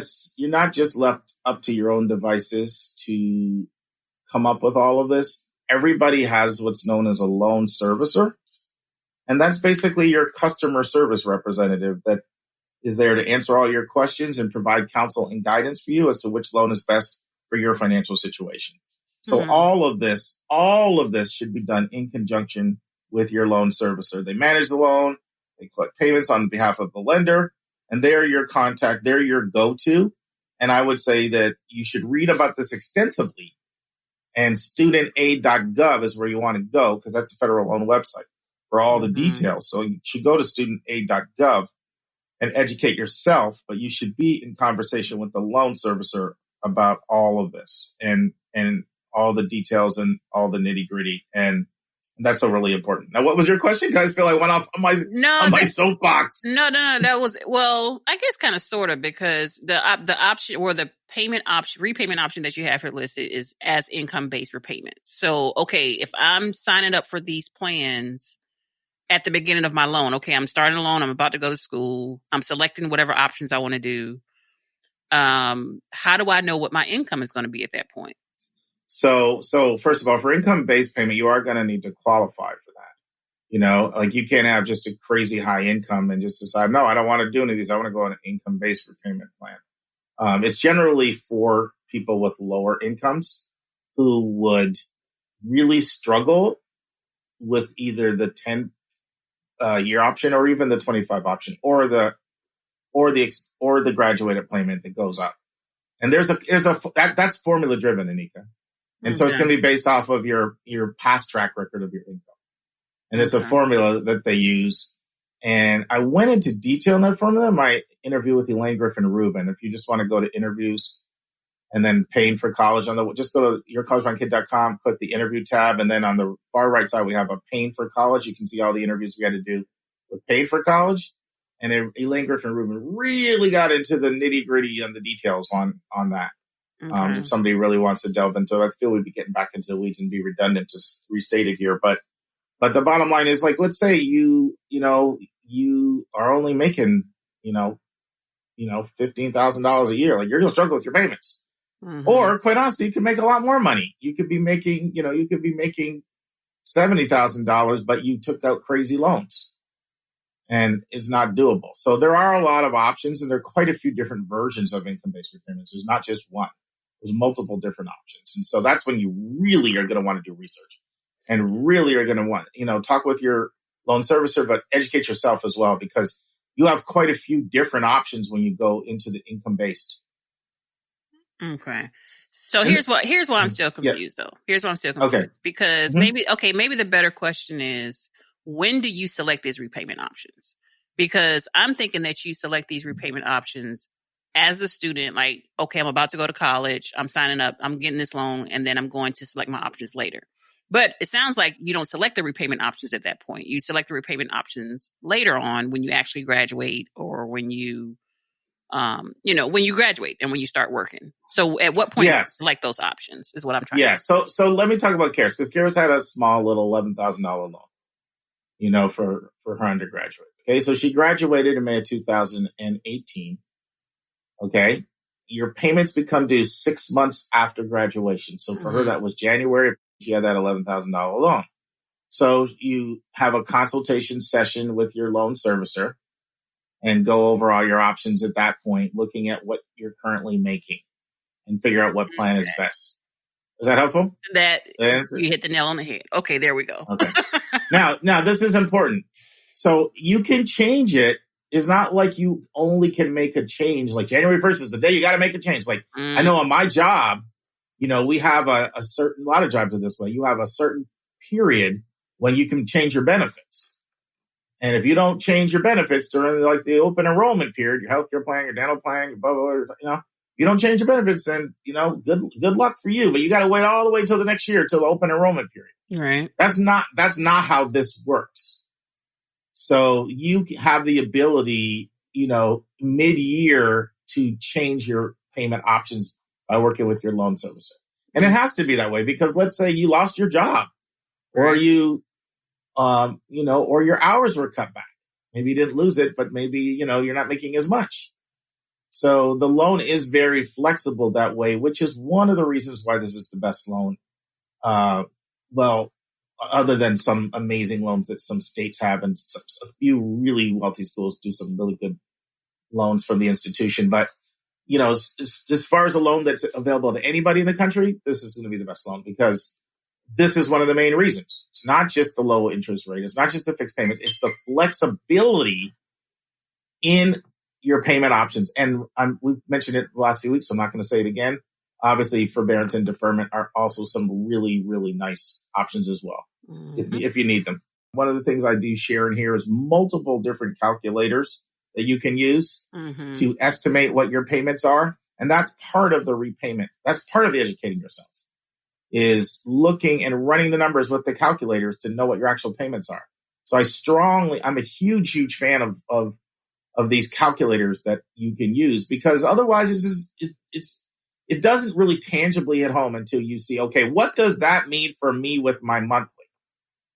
just left up to your own devices to come up with all of this. Everybody has what's known as a loan servicer. And that's basically your customer service representative that is there to answer all your questions and provide counsel and guidance for you as to which loan is best for your financial situation. So all of this should be done in conjunction with your loan servicer. They manage the loan, they collect payments on behalf of the lender, and they're your contact, they're your go-to. And I would say that you should read about this extensively. And studentaid.gov is where you want to go because that's a federal loan website for all the details. So you should go to studentaid.gov and educate yourself, but you should be in conversation with the loan servicer about all of this and all the details and all the nitty gritty. And that's so really important. Now, what was your question? Guys, feel I went off on my soapbox. No. That was, well, I guess kind of sort of because the option or the repayment option that you have here listed is as income-based repayment. So, okay, if I'm signing up for these plans at the beginning of my loan, okay, I'm starting a loan, I'm about to go to school, I'm selecting whatever options I want to do. How do I know what my income is going to be at that point? So first of all, for income-based payment, you are going to need to qualify for that. Like you can't have just a crazy high income and just decide, no, I don't want to do any of these. I want to go on an income-based repayment plan. It's generally for people with lower incomes who would really struggle with either the 10-year option or even the 25 option or the graduated payment that goes up. And that's formula driven, Anika. And so it's going to be based off of your past track record of your income. And it's a formula that they use. And I went into detail in that formula in my interview with Elaine Griffin-Rubin. If you just want to go to interviews and then paying for college, just go to yourcollegeboundkid.com, click the interview tab. And then on the far right side, we have a paying for college. You can see all the interviews we had to do with paying for college. And Elaine Griffin-Rubin really got into the nitty gritty and the details on that. If somebody really wants to delve into it, I feel we'd be getting back into the weeds and be redundant to restate it here. But the bottom line is, like, let's say you are only making, $15,000 a year. Like, you're going to struggle with your payments. Or quite honestly, you could make a lot more money. You could be making $70,000, but you took out crazy loans and it's not doable. So there are a lot of options, and there are quite a few different versions of income-based repayments. There's not just one. There's multiple different options. And so that's when you really are going to want to do research and really are going to want, talk with your loan servicer, but educate yourself as well, because you have quite a few different options when you go into the income-based. Okay. So here's why I'm still confused though. Here's why I'm still confused. Because maybe the better question is, when do you select these repayment options? Because I'm thinking that you select these repayment options as the student, like, okay, I'm about to go to college, I'm signing up, I'm getting this loan, and then I'm going to select my options later. But it sounds like you don't select the repayment options at that point. You select the repayment options later on when you actually graduate, or when you when you graduate and when you start working. So at what point do you select those options is what I'm trying to say. So let me talk about Karis, because Karis had a small little $11,000 loan, for her undergraduate. Okay. So she graduated in May of 2018. Okay. Your payments become due 6 months after graduation. So for her, that was January. She had that $11,000 loan. So you have a consultation session with your loan servicer and go over all your options at that point, looking at what you're currently making and figure out what plan is best. Is that helpful? That you hit the nail on the head. Okay, there we go. Okay. Now this is important. So you can change it. It's not like you only can make a change. Like January 1st is the day you got to make a change. Like I know on my job, we have a lot of jobs are this way. You have a certain period when you can change your benefits. And if you don't change your benefits during the open enrollment period, your healthcare plan, your dental plan, your blah, blah, blah, you don't change your benefits, then, good luck for you. But you got to wait all the way till the next year, till the open enrollment period. Right. That's not how this works. So you have the ability, mid-year to change your payment options by working with your loan servicer. And it has to be that way because let's say you lost your job or you, or your hours were cut back. Maybe you didn't lose it, but maybe, you're not making as much. So the loan is very flexible that way, which is one of the reasons why this is the best loan. Other than some amazing loans that some states have and a few really wealthy schools do some really good loans from the institution. But, as far as a loan that's available to anybody in the country, this is going to be the best loan because this is one of the main reasons. It's not just the low interest rate. It's not just the fixed payment. It's the flexibility in your payment options. And we've mentioned it the last few weeks, so I'm not going to say it again. Obviously, forbearance and deferment are also some really, really nice options as well, if you need them. One of the things I do share in here is multiple different calculators that you can use to estimate what your payments are. And that's part of the repayment. That's part of educating yourself, is looking and running the numbers with the calculators to know what your actual payments are. So I'm a huge, huge fan of these calculators that you can use because otherwise it doesn't really tangibly hit home until you see, okay, what does that mean for me with my monthly?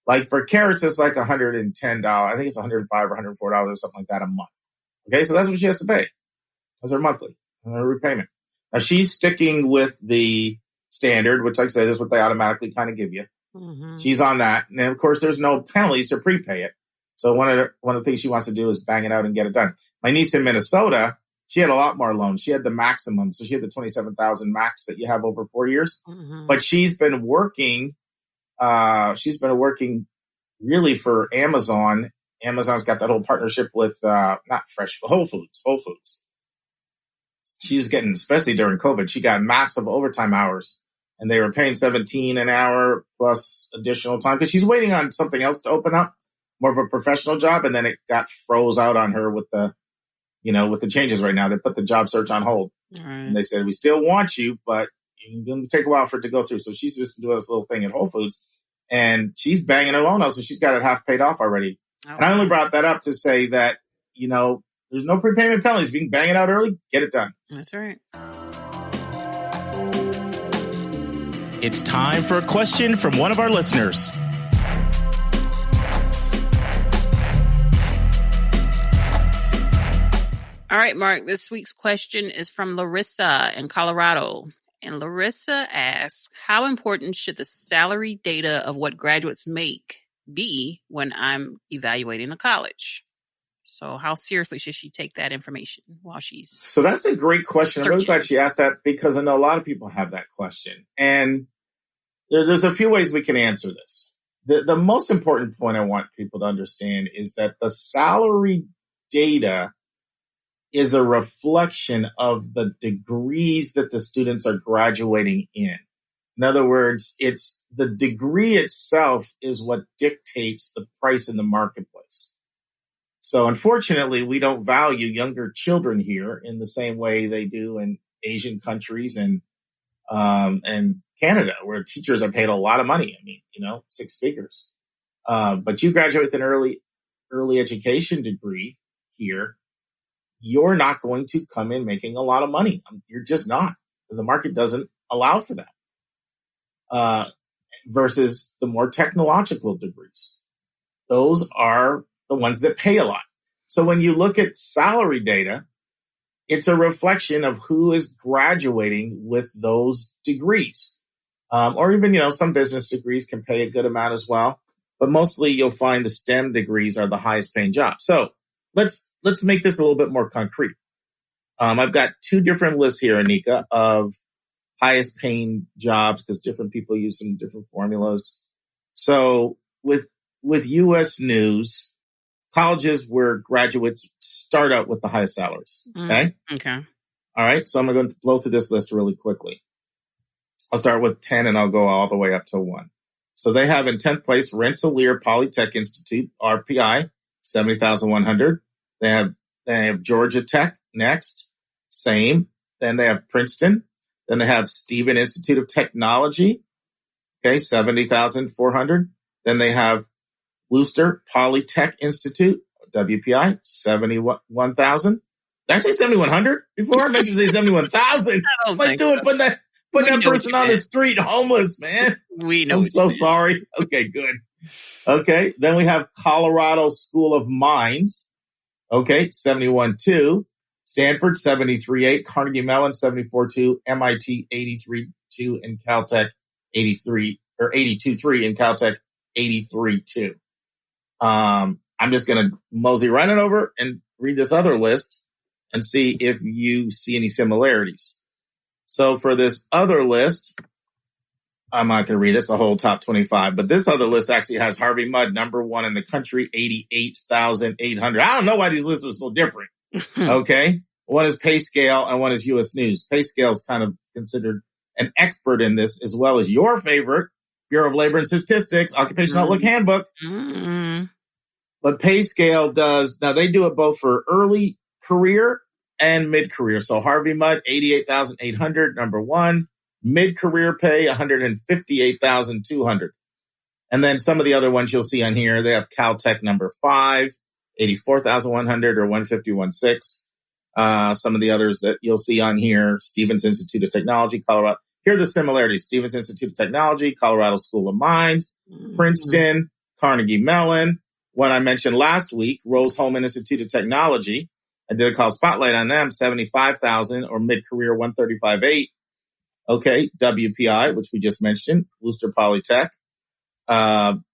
Like for Karis, it's like $110. I think it's $105 or $104 or something like that a month. Okay, so that's what she has to pay. That's her monthly, her repayment. Now she's sticking with the standard, which like I said is what they automatically kind of give you. She's on that. And of course, there's no penalties to prepay it. So one of the things she wants to do is bang it out and get it done. My niece in Minnesota, she had a lot more loans. She had the maximum. So she had the $27,000 max that you have over 4 years. But she's been working really for Amazon. Amazon's got that whole partnership with, Whole Foods. She was getting, especially during COVID, she got massive overtime hours and they were paying $17 an hour plus additional time because she's waiting on something else to open up, more of a professional job. And then it got froze out on her with the changes right now. They put the job search on hold and they said, we still want you, but it's going to take a while for it to go through. So she's just doing this little thing at Whole Foods and she's banging her loan out. So she's got it half paid off already. And I only brought that up to say that, there's no prepayment penalties. If you can bang it out early, get it done. That's right. It's time for a question from one of our listeners. All right, Mark, this week's question is from Larissa in Colorado. And Larissa asks, how important should the salary data of what graduates make be when I'm evaluating a college? So how seriously should she take that information while she's So that's a great question. searching? I'm really glad she asked that because I know a lot of people have that question. And there's a few ways we can answer this. The most important point I want people to understand is that the salary data is a reflection of the degrees that the students are graduating in. In other words, it's the degree itself is what dictates the price in the marketplace. So unfortunately, we don't value younger children here in the same way they do in Asian countries and Canada, where teachers are paid a lot of money. I mean, 6 figures. But you graduate with an early education degree here, you're not going to come in making a lot of money. You're just not. The market doesn't allow for that. Versus the more technological degrees. Those are the ones that pay a lot. So when you look at salary data, it's a reflection of who is graduating with those degrees. Or even, some business degrees can pay a good amount as well. But mostly you'll find the STEM degrees are the highest paying jobs. So let's make this a little bit more concrete. I've got 2 different lists here, Anika, of highest paying jobs because different people use some different formulas. So with U.S. News, colleges where graduates start out with the highest salaries. Okay. Okay. All right. So I'm going to blow through this list really quickly. I'll start with 10 and I'll go all the way up to 1. So they have in 10th place, Rensselaer Polytech Institute, RPI, 70,100. They have Georgia Tech next. Same. Then they have Princeton. Then they have Stephen Institute of Technology. Okay. 70,400. Then they have Worcester Polytech Institute, WPI, 71,000. Did I say 7,100 before? I meant to say 71,000. What you doing? Putting that person on the street homeless, man. We know. I'm so sorry. Okay, good. Okay. Then we have Colorado School of Mines. Okay. 71.2. Stanford, 73.8. Carnegie Mellon, 74.2. MIT, 83.2. And Caltech, 82.3. And Caltech, 83.2. I'm just going to mosey right on over and read this other list and see if you see any similarities. So for this other list, I'm not going to read it. It's the whole top 25, but this other list actually has Harvey Mudd, number 1 in the country, 88,800. I don't know why these lists are so different. Okay. One is PayScale and one is U.S. News. PayScale is kind of considered an expert in this, as well as your favorite, Bureau of Labor and Statistics, Occupational Outlook Handbook. But PayScale does, now they do it both for early career and mid-career. So Harvey Mudd, 88,800, number 1. Mid-career pay, 158,200. And then some of the other ones you'll see on here, they have Caltech, number 5, 84,100 or 151.6. Some of the others that you'll see on here, Stevens Institute of Technology, Colorado. Here are the similarities. Stevens Institute of Technology, Colorado School of Mines, Princeton, Carnegie Mellon. One I mentioned last week, Rose-Hulman Institute of Technology. I did a call spotlight on them, 75,000 or mid-career 135.8. Okay, WPI, which we just mentioned, Worcester Polytech.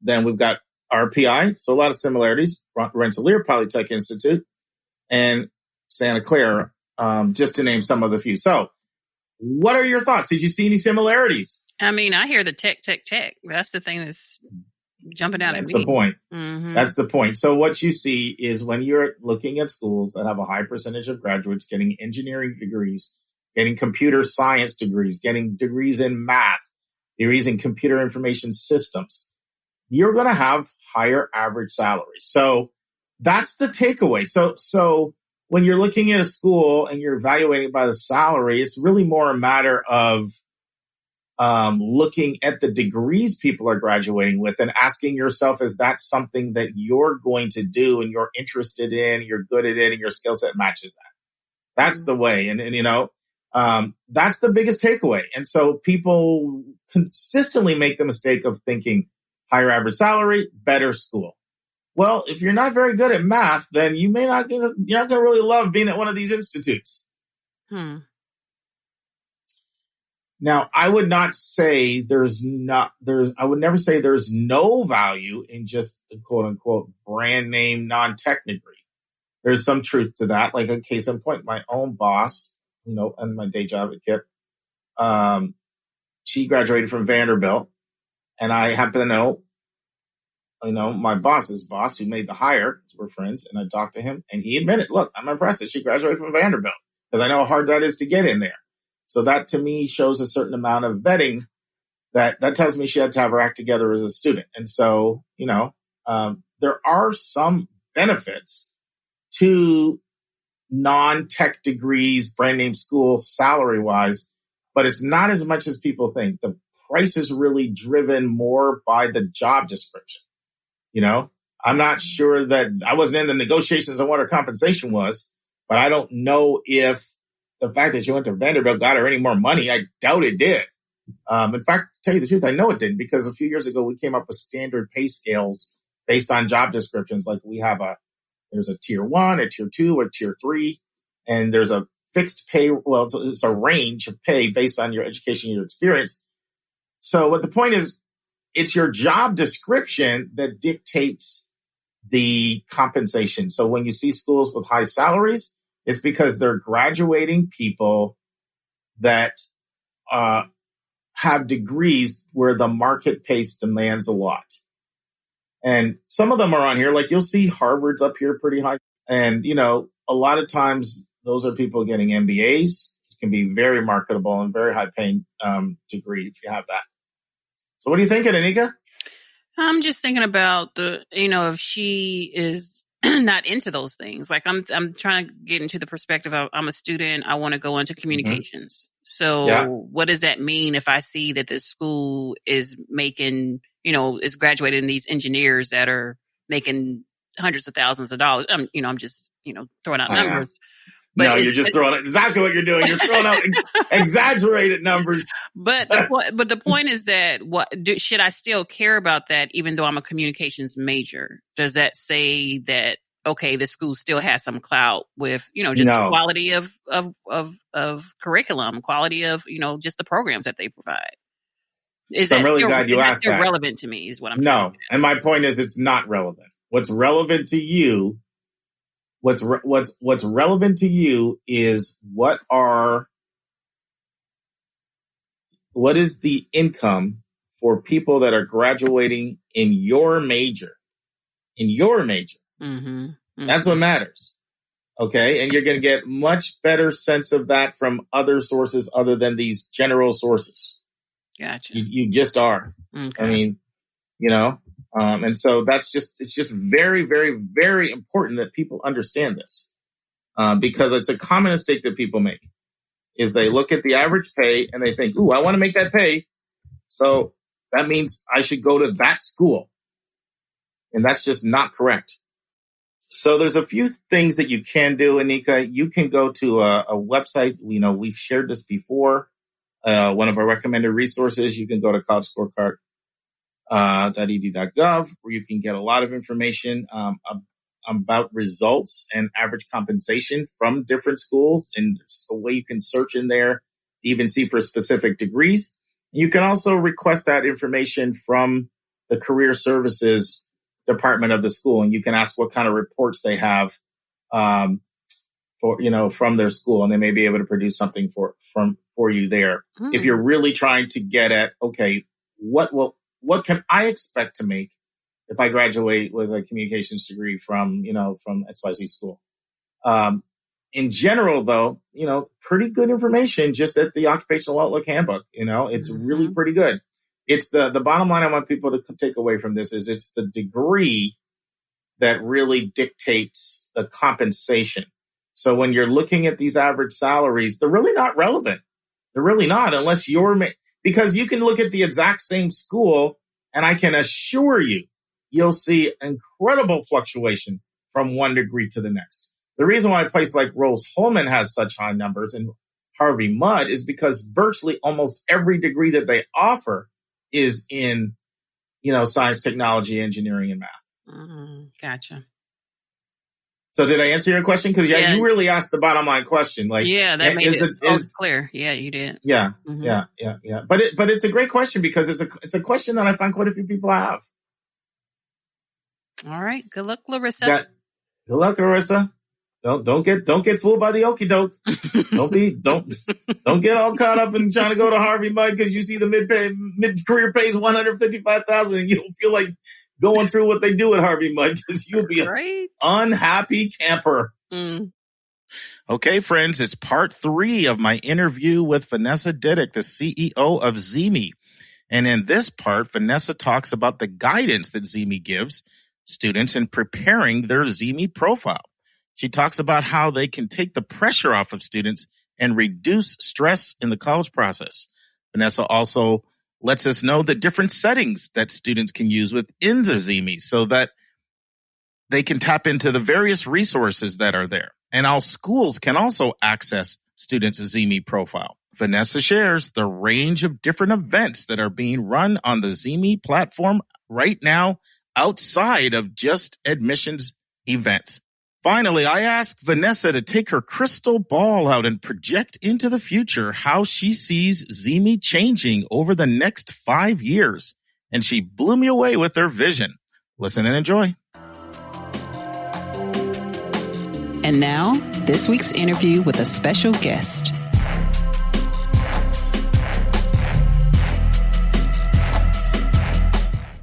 Then we've got RPI, so a lot of similarities. Rensselaer Polytech Institute and Santa Clara, just to name some of the few. So, what are your thoughts? Did you see any similarities? I mean, I hear the tech. That's the thing that's jumping out at me. That's the point. Mm-hmm. That's the point. So what you see is when you're looking at schools that have a high percentage of graduates getting engineering degrees, getting computer science degrees, getting degrees in math, degrees in computer information systems, you're going to have higher average salaries. So that's the takeaway. So when you're looking at a school and you're evaluating by the salary, it's really more a matter of looking at the degrees people are graduating with and asking yourself, is that something that you're going to do and you're interested in, you're good at it, and your skill set matches that? That's the way. And that's the biggest takeaway. And so people consistently make the mistake of thinking higher average salary, better school. Well, if you're not very good at math, then you're not going to really love being at one of these institutes. Now, I would not say I would never say there's no value in just the quote unquote brand name non-tech degree. There's some truth to that. Like a case in point, my own boss, and my day job at KIP, she graduated from Vanderbilt, and I happen to know, my boss's boss who made the hire, were friends, and I talked to him, and he admitted, look, I'm impressed that she graduated from Vanderbilt because I know how hard that is to get in there. So that to me shows a certain amount of vetting that tells me she had to have her act together as a student. And so, there are some benefits to non-tech degrees, brand name schools, salary wise, but it's not as much as people think. The price is really driven more by the job description. I'm not sure that I wasn't in the negotiations on what her compensation was, but I don't know if the fact that she went to Vanderbilt got her any more money. I doubt it did. In fact, to tell you the truth, I know it didn't, because a few years ago we came up with standard pay scales based on job descriptions. Like there's a tier 1, a tier 2, a tier 3, and there's a fixed pay. Well, it's a range of pay based on your education, your experience. So what the point is, it's your job description that dictates the compensation. So when you see schools with high salaries, it's because they're graduating people that have degrees where the market pace demands a lot. And some of them are on here, like you'll see Harvard's up here pretty high. And, a lot of times those are people getting MBAs. It can be very marketable and very high paying degree if you have that. So what are you thinking, Anika? I'm just thinking about if she is not into those things. Like I'm trying to get into the perspective of I'm a student. I want to go into communications. Mm-hmm. So what does that mean if I see that this school is making, is graduating these engineers that are making hundreds of thousands of dollars? I'm just, throwing out numbers. But you're just throwing out exactly what you're doing. You're throwing out exaggerated numbers. But the point is that should I still care about that even though I'm a communications major? Does that say that, okay, the school still has some clout with, just the quality of curriculum, quality of, just the programs that they provide? I'm really glad you asked that. Relevant to me is what I'm trying to do. And my point is it's not relevant. What's relevant to you What's relevant to you is what is the income for people that are graduating in your major? Mm-hmm. Mm-hmm. That's what matters. Okay. And you're going to get much better sense of that from other sources other than these general sources. Gotcha. You just are. Okay. I mean, and so it's just very, very, very important that people understand this, because it's a common mistake that people make is they look at the average pay and they think, ooh, I want to make that pay. So that means I should go to that school. And that's just not correct. So there's a few things that you can do, Anika. You can go to a website. We've shared this before. One of our recommended resources, you can go to collegescorecard.edu.gov, where you can get a lot of information about results and average compensation from different schools, and there's a way you can search in there to even see for specific degrees. You can also request that information from the career services department of the school, and you can ask what kind of reports they have from their school, and they may be able to produce something for you there. If you're really trying to get at, okay, what can I expect to make if I graduate with a communications degree from XYZ school? In general, though, pretty good information just at the Occupational Outlook Handbook. It's really pretty good. It's the bottom line I want people to take away from this is it's the degree that really dictates the compensation. So when you're looking at these average salaries, they're really not relevant. They're really not, unless because you can look at the exact same school and I can assure you'll see incredible fluctuation from one degree to the next. The reason why a place like Rose-Hulman has such high numbers and Harvey Mudd is because virtually almost every degree that they offer is in, science, technology, engineering, and math. Gotcha. So did I answer your question? Because you really asked the bottom line question. Like, that made it clear. Yeah, you did. Yeah, yeah. But it's a great question because it's a question that I find quite a few people have. All right. Good luck, Larissa. Good luck, Larissa. Don't get fooled by the okie doke. Don't get all caught up in trying to go to Harvey Mudd because you see the mid career pays $155,000 and you don't feel like going through what they do at Harvey Mudd, because you'll be an unhappy camper. Mm. Okay, friends, it's part 3 of my interview with Vanessa Didyk, the CEO of Zeemee. And in this part, Vanessa talks about the guidance that Zeemee gives students in preparing their Zeemee profile. She talks about how they can take the pressure off of students and reduce stress in the college process. Vanessa also lets us know the different settings that students can use within the Zeemee so that they can tap into the various resources that are there. And how schools can also access students' Zeemee profile. Vanessa shares the range of different events that are being run on the Zeemee platform right now outside of just admissions events. Finally, I asked Vanessa to take her crystal ball out and project into the future how she sees Zeemee changing over the next 5 years. And she blew me away with her vision. Listen and enjoy. And now, this week's interview with a special guest.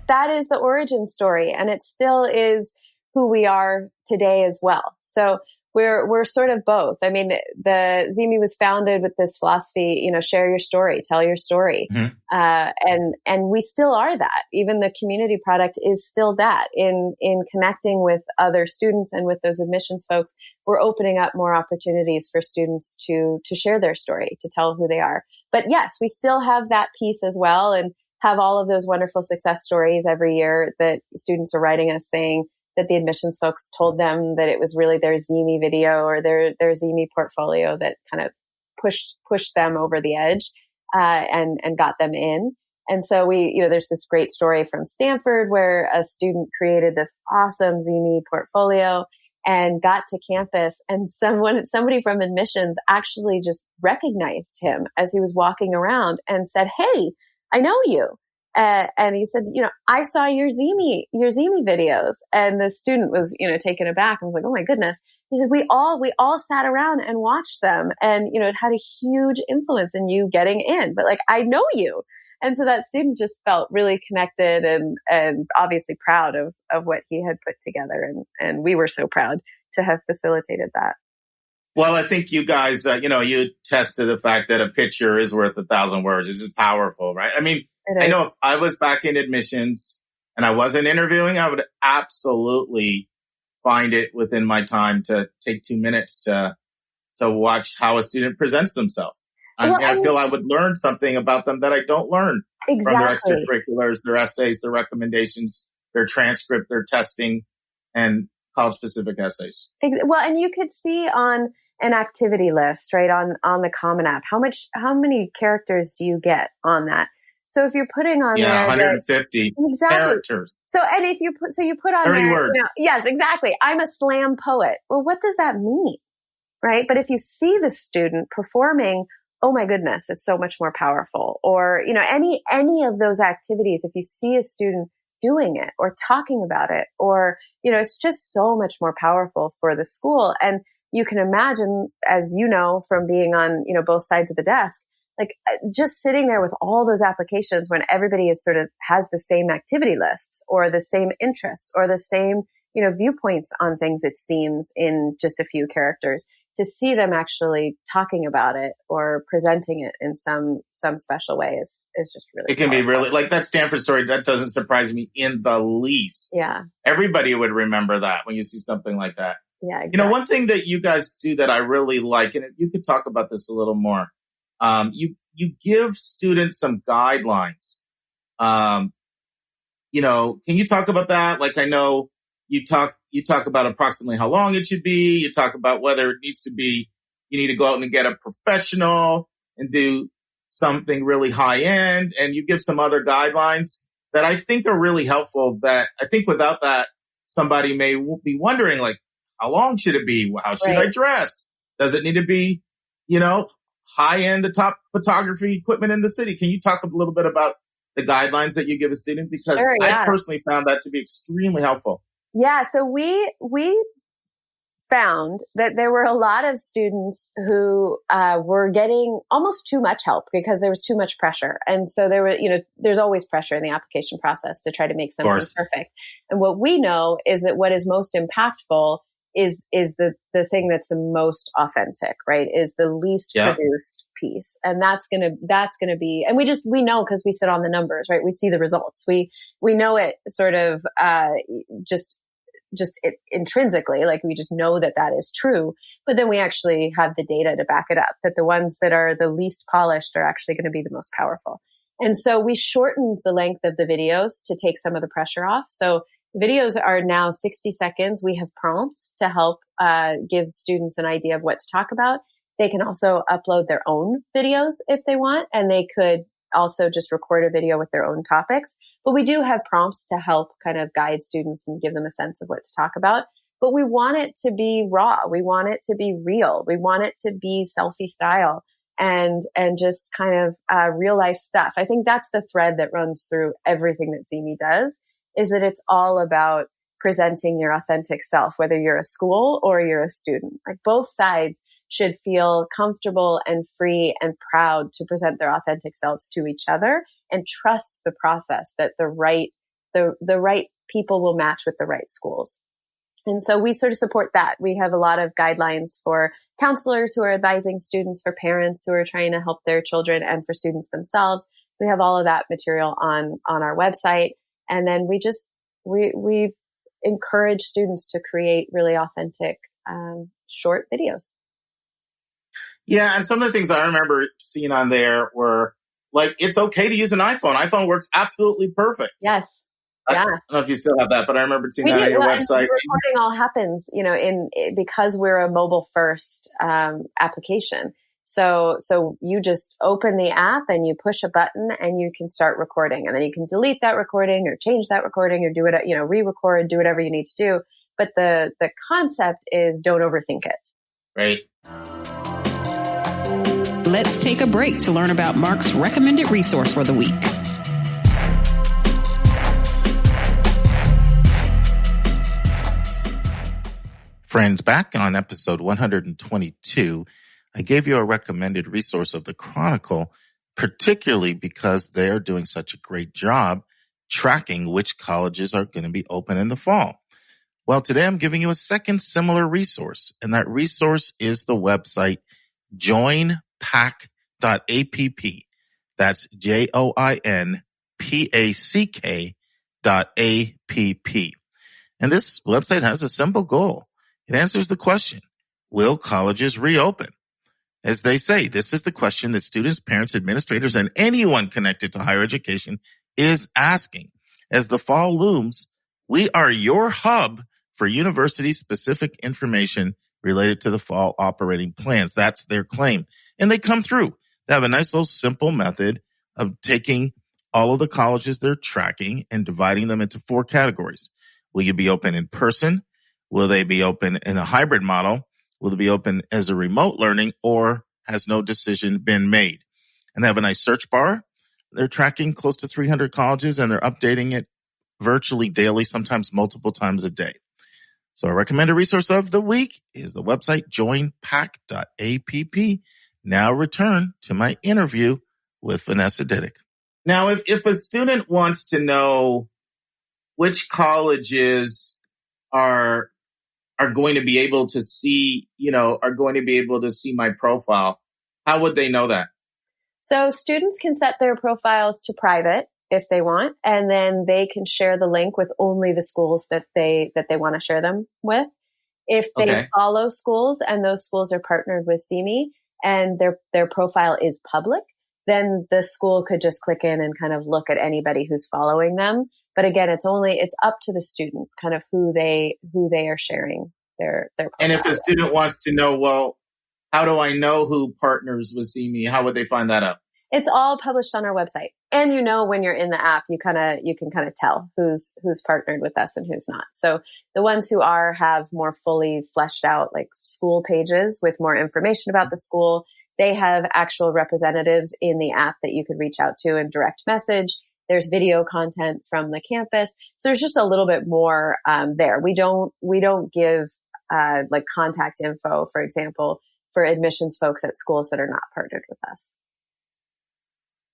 That is the origin story, and it still is who we are today as well. So we're sort of both. I mean, the Zeemee was founded with this philosophy, share your story, tell your story. Mm-hmm. And we still are that. Even the community product is still that in connecting with other students and with those admissions folks. We're opening up more opportunities for students to share their story, to tell who they are. But yes, we still have that piece as well, and have all of those wonderful success stories every year that students are writing us saying that the admissions folks told them that it was really their Zeemee video or their Zeemee portfolio that kind of pushed them over the edge, and got them in. And so there's this great story from Stanford where a student created this awesome Zeemee portfolio and got to campus, and somebody from admissions actually just recognized him as he was walking around and said, "Hey, I know you." And he said, "I saw your Zeemee videos." And the student was, taken aback and was like, "Oh my goodness." He said, we all sat around and watched them, and, it had a huge influence in you getting in, but I know you. And so that student just felt really connected and obviously proud of what he had put together. And we were so proud to have facilitated that. Well, I think you guys, you attest to the fact that a picture is worth 1,000 words. This is powerful, right? I mean, I know if I was back in admissions and I wasn't interviewing, I would absolutely find it within my time to take 2 minutes to watch how a student presents themselves. I feel I would learn something about them that I don't learn from their extracurriculars, their essays, their recommendations, their transcript, their testing, and college-specific essays. Well, and you could see on an activity list, right, on the Common App, how many characters do you get on that? So if you're putting on there 150 characters. So and if you put on 30 there, words. Yes, exactly. I'm a slam poet. Well, what does that mean? Right? But if you see the student performing, oh my goodness, it's so much more powerful. Or, any of those activities, if you see a student doing it or talking about it, or, it's just so much more powerful for the school. And you can imagine, as you know, from being on, both sides of the desk, just sitting there with all those applications when everybody is sort of has the same activity lists or the same interests or the same, viewpoints on things, it seems, in just a few characters, to see them actually talking about it or presenting it in some special way is just really It can powerful. be really, like that Stanford story, that doesn't surprise me in the least. Yeah. Everybody would remember that when you see something like that. Yeah, exactly. One thing that you guys do that I really like, and you could talk about this a little more, you give students some guidelines. Can you talk about that? I know you talk about approximately how long it should be. You talk about whether it needs to be, you need to go out and get a professional and do something really high end. And you give some other guidelines that I think are really helpful, that I think without that, somebody may be wondering, how long should it be? How should I dress? Does it need to be, high end, the top photography equipment in the city? Can you talk a little bit about the guidelines that you give a student? Because I personally found that to be extremely helpful. Yeah. So we found that there were a lot of students who were getting almost too much help because there was too much pressure. And so there were, there's always pressure in the application process to try to make something perfect. And what we know is that what is most impactful is the thing that's the most authentic, right? Is the least produced piece. And that's going to be, and we know because we sit on the numbers, right? We see the results. We know it sort of, just intrinsically, like we just know that is true, but then we actually have the data to back it up, that the ones that are the least polished are actually going to be the most powerful. And so we shortened the length of the videos to take some of the pressure off. So videos are now 60 seconds. We have prompts to help give students an idea of what to talk about. They can also upload their own videos if they want, and they could also just record a video with their own topics. But we do have prompts to help kind of guide students and give them a sense of what to talk about. But we want it to be raw. We want it to be real. We want it to be selfie style and just kind of real life stuff. I think that's the thread that runs through everything that Zeemee does, is that it's all about presenting your authentic self, whether you're a school or you're a student. Like both sides should feel comfortable and free and proud to present their authentic selves to each other and trust the process that the right people will match with the right schools. And so we sort of support that. We have a lot of guidelines for counselors who are advising students, for parents who are trying to help their children, and for students themselves. We have all of that material on our website. And then we encourage students to create really authentic, short videos. Yeah, and some of the things I remember seeing on there were like, it's okay to use an iPhone. iPhone works absolutely perfect. Yes. Yeah. I don't know if you still have that, but I remember seeing that on your website. Recording all happens, because we're a mobile first application. So you just open the app and you push a button and you can start recording, and then you can delete that recording or change that recording or do it, re-record, do whatever you need to do. But the concept is don't overthink it. Right. Let's take a break to learn about Mark's recommended resource for the week. Friends, back on episode 122, I gave you a recommended resource of the Chronicle, particularly because they're doing such a great job tracking which colleges are going to be open in the fall. Well, today I'm giving you a second similar resource, and that resource is the website joinpack.app. That's joinpack.app. And this website has a simple goal. It answers the question, will colleges reopen? As they say, this is the question that students, parents, administrators, and anyone connected to higher education is asking. As the fall looms, we are your hub for university-specific information related to the fall operating plans. That's their claim. And they come through. They have a nice little simple method of taking all of the colleges they're tracking and dividing them into 4 categories. Will you be open in person? Will they be open in a hybrid model? Will they be open as a remote learning, or has no decision been made? And they have a nice search bar. They're tracking close to 300 colleges, and they're updating it virtually daily, sometimes multiple times a day. So our recommended resource of the week is the website joinpack.app. Now return to my interview with Vanessa Didyk. Now, if a student wants to know which colleges are going to be able to see, my profile, how would they know that? So students can set their profiles to private if they want, and then they can share the link with only the schools that they want to share them with. If they follow schools and those schools are partnered with Zeemee and their profile is public, then the school could just click in and kind of look at anybody who's following them. But again, it's up to the student, kind of who they are sharing their profile. And if the student wants to know, well, how do I know who partners with Zeemee? How would they find that out? It's all published on our website. And when you're in the app, you can kind of tell who's partnered with us and who's not. So the ones who have more fully fleshed out like school pages with more information about the school, they have actual representatives in the app that you could reach out to and direct message. There's video content from the campus. So there's just a little bit more there. We don't give like contact info, for example, for admissions folks at schools that are not partnered with us.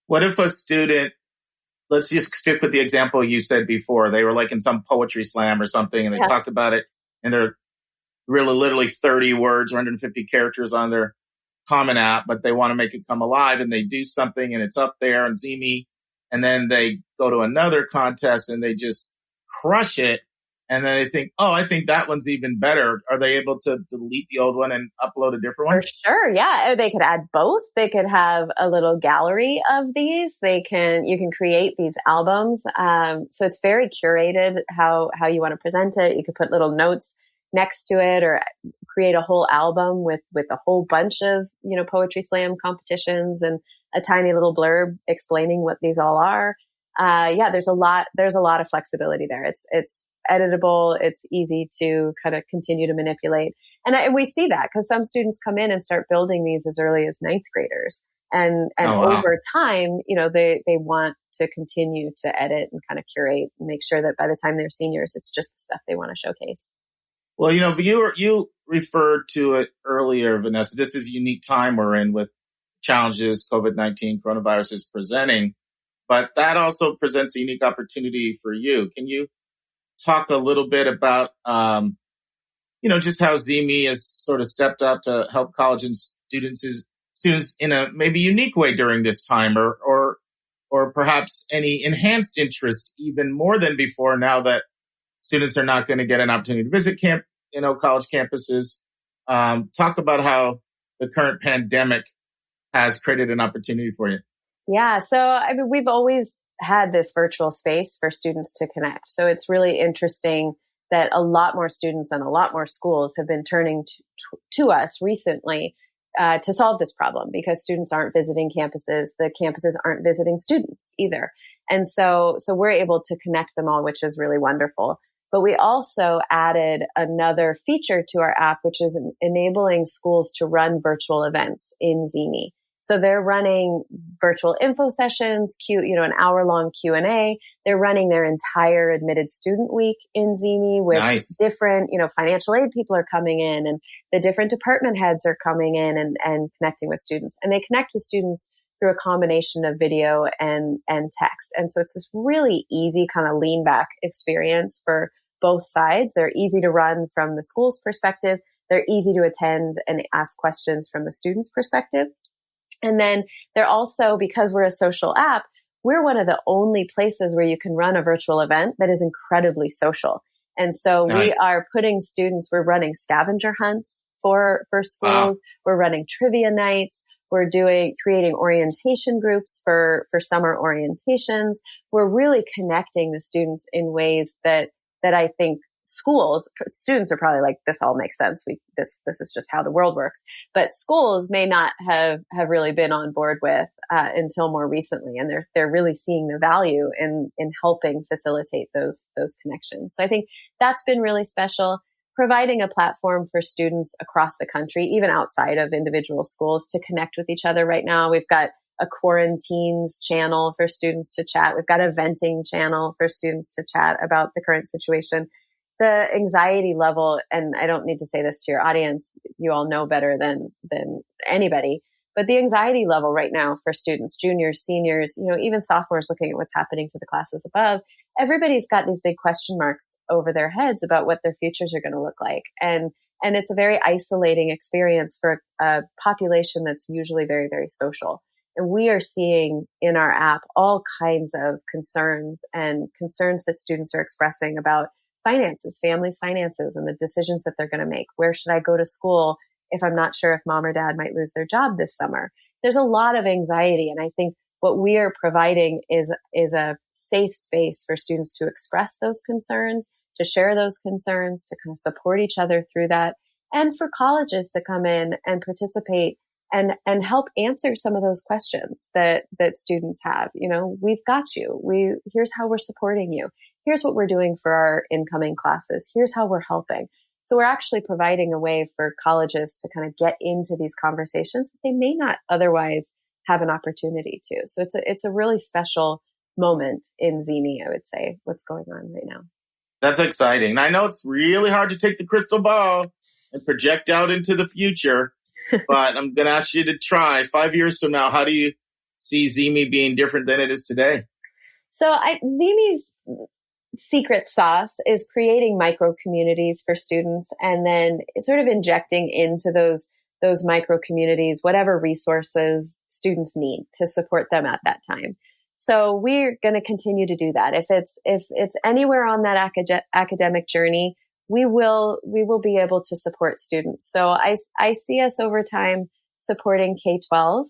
What if a student, let's just stick with the example you said before, they were like in some poetry slam or something and they talked about it and they're really literally 30 words or 150 characters on their Common App, but they want to make it come alive and they do something and it's up there on Zeemee, and then they go to another contest and they just crush it. And then they think, oh, I think that one's even better. Are they able to delete the old one and upload a different one? For sure. Yeah. They could add both. They could have a little gallery of these. You can create these albums. So it's very curated how you want to present it. You could put little notes next to it or create a whole album with a whole bunch of, poetry slam competitions and a tiny little blurb explaining what these all are. There's a lot of flexibility there. It's editable. It's easy to kind of continue to manipulate. And we see that because some students come in and start building these as early as ninth graders. And over time, they want to continue to edit and kind of curate and make sure that by the time they're seniors, it's just the stuff they want to showcase. Well, you referred to it earlier, Vanessa. This is a unique time we're in with challenges COVID-19 coronavirus is presenting, but that also presents a unique opportunity for you. Can you talk a little bit about, just how Zeemee has sort of stepped up to help college and students in a maybe unique way during this time, or perhaps any enhanced interest even more than before now that students are not going to get an opportunity to visit college campuses. Talk about how the current pandemic has created an opportunity for you. Yeah. So, we've always had this virtual space for students to connect. So it's really interesting that a lot more students and a lot more schools have been turning to us recently to solve this problem because students aren't visiting campuses. The campuses aren't visiting students either. And so we're able to connect them all, which is really wonderful. But we also added another feature to our app, which is enabling schools to run virtual events in Zeemee. So they're running virtual info sessions, an hour-long Q&A. They're running their entire admitted student week in Zeemee with different, financial aid people are coming in and the different department heads are coming in and connecting with students. And they connect with students through a combination of video and text. And so it's this really easy kind of lean back experience for both sides. They're easy to run from the school's perspective. They're easy to attend and ask questions from the student's perspective. And then they're also, because we're a social app, we're one of the only places where you can run a virtual event that is incredibly social. And so we are putting students, we're running scavenger hunts for schools. Wow. We're running trivia nights. We're creating orientation groups for summer orientations. We're really connecting the students in ways that I think students are probably like, this all makes sense. This is just how the world works. But schools may not have really been on board with until more recently, and they're really seeing the value in helping facilitate those connections. So I think that's been really special, providing a platform for students across the country, even outside of individual schools, to connect with each other. Right now, we've got a quarantines channel for students to chat. We've got a venting channel for students to chat about the current situation. The anxiety level, and I don't need to say this to your audience, you all know better than anybody, but the anxiety level right now for students, juniors, seniors, even sophomores looking at what's happening to the classes above, everybody's got these big question marks over their heads about what their futures are going to look like. And it's a very isolating experience for a population that's usually very, very social. And we are seeing in our app all kinds of concerns that students are expressing about finances, families' finances, and the decisions that they're going to make. Where should I go to school if I'm not sure if mom or dad might lose their job this summer? There's a lot of anxiety. And I think what we are providing is a safe space for students to express those concerns, to share those concerns, to kind of support each other through that, and for colleges to come in and participate and help answer some of those questions that students have. We've got you. Here's how we're supporting you. Here's what we're doing for our incoming classes. Here's how we're helping. So we're actually providing a way for colleges to kind of get into these conversations that they may not otherwise have an opportunity to. So it's a really special moment in Zeemee, I would say, what's going on right now. That's exciting. I know it's really hard to take the crystal ball and project out into the future, but I'm going to ask you to try 5 years from now. How do you see Zeemee being different than it is today? So Zeemee's secret sauce is creating micro communities for students and then sort of injecting into those micro communities whatever resources students need to support them at that time. So we're going to continue to do that. If it's anywhere on that academic journey, we will be able to support students. So I see us over time supporting K-12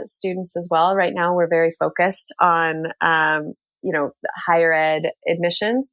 students as well. Right now, we're very focused on higher ed admissions.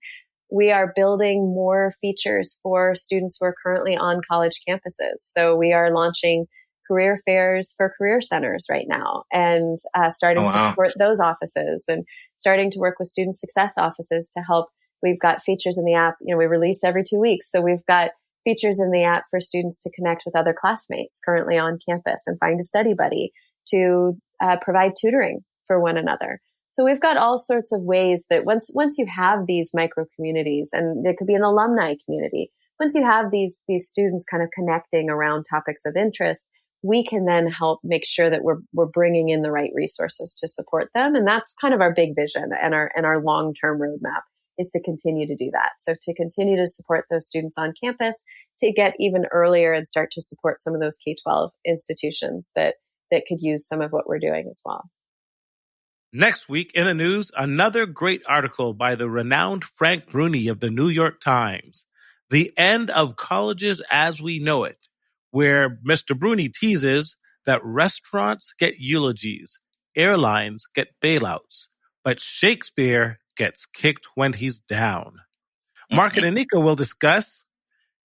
We are building more features for students who are currently on college campuses. So we are launching career fairs for career centers right now and starting to support those offices and starting to work with student success offices to help. We've got features in the app. We release every 2 weeks. So we've got features in the app for students to connect with other classmates currently on campus and find a study buddy, to provide tutoring for one another. So we've got all sorts of ways that once you have these micro communities, and it could be an alumni community, once you have these students kind of connecting around topics of interest, we can then help make sure that we're bringing in the right resources to support them. And that's kind of our big vision and our long-term roadmap is to continue to do that. So to continue to support those students on campus, to get even earlier and start to support some of those K-12 institutions that could use some of what we're doing as well. Next week in the news, another great article by the renowned Frank Bruni of the New York Times, The End of Colleges as We Know It, where Mr. Bruni teases that restaurants get eulogies, airlines get bailouts, but Shakespeare gets kicked when he's down. Mark and Anika will discuss,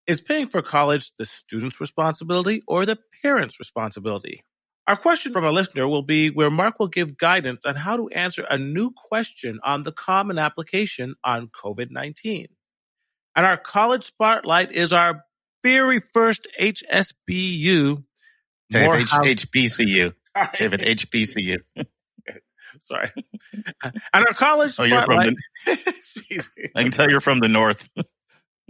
is paying for college the student's responsibility or the parent's responsibility? Our question from a listener will be where Mark will give guidance on how to answer a new question on the Common Application on COVID-19. And our college spotlight is our very first HSBU. David, HBCU. David, HBCU. Sorry. And our college spotlight. I can tell you're from the north.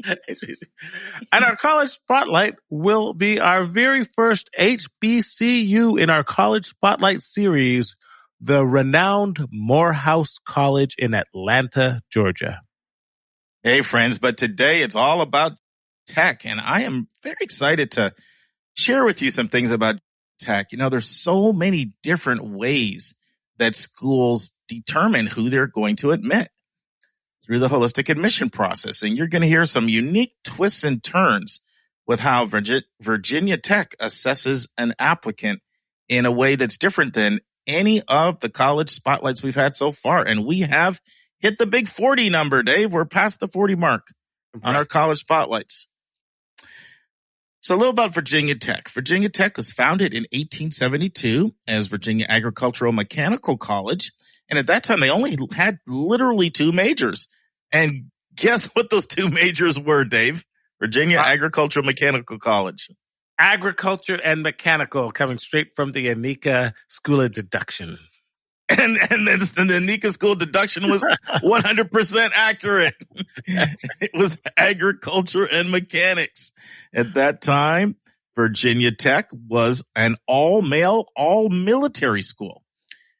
And our college spotlight will be our very first HBCU in our college spotlight series, the renowned Morehouse College in Atlanta, Georgia. Hey, friends, but today it's all about tech, and I am very excited to share with you some things about tech. There's so many different ways that schools determine who they're going to admit through the holistic admission process. And you're going to hear some unique twists and turns with how Virginia Tech assesses an applicant in a way that's different than any of the college spotlights we've had so far. And we have hit the big 40 number, Dave. We're past the 40 mark on our college spotlights. So a little about Virginia Tech. Virginia Tech was founded in 1872 as Virginia Agricultural Mechanical College. And at that time, they only had literally two majors. And guess what those two majors were, Dave? Virginia Agricultural Mechanical College. Agriculture and Mechanical, coming straight from the Anika School of Deduction. And then the Anika School of Deduction was 100% accurate. It was agriculture and mechanics. At that time, Virginia Tech was an all-male, all-military school.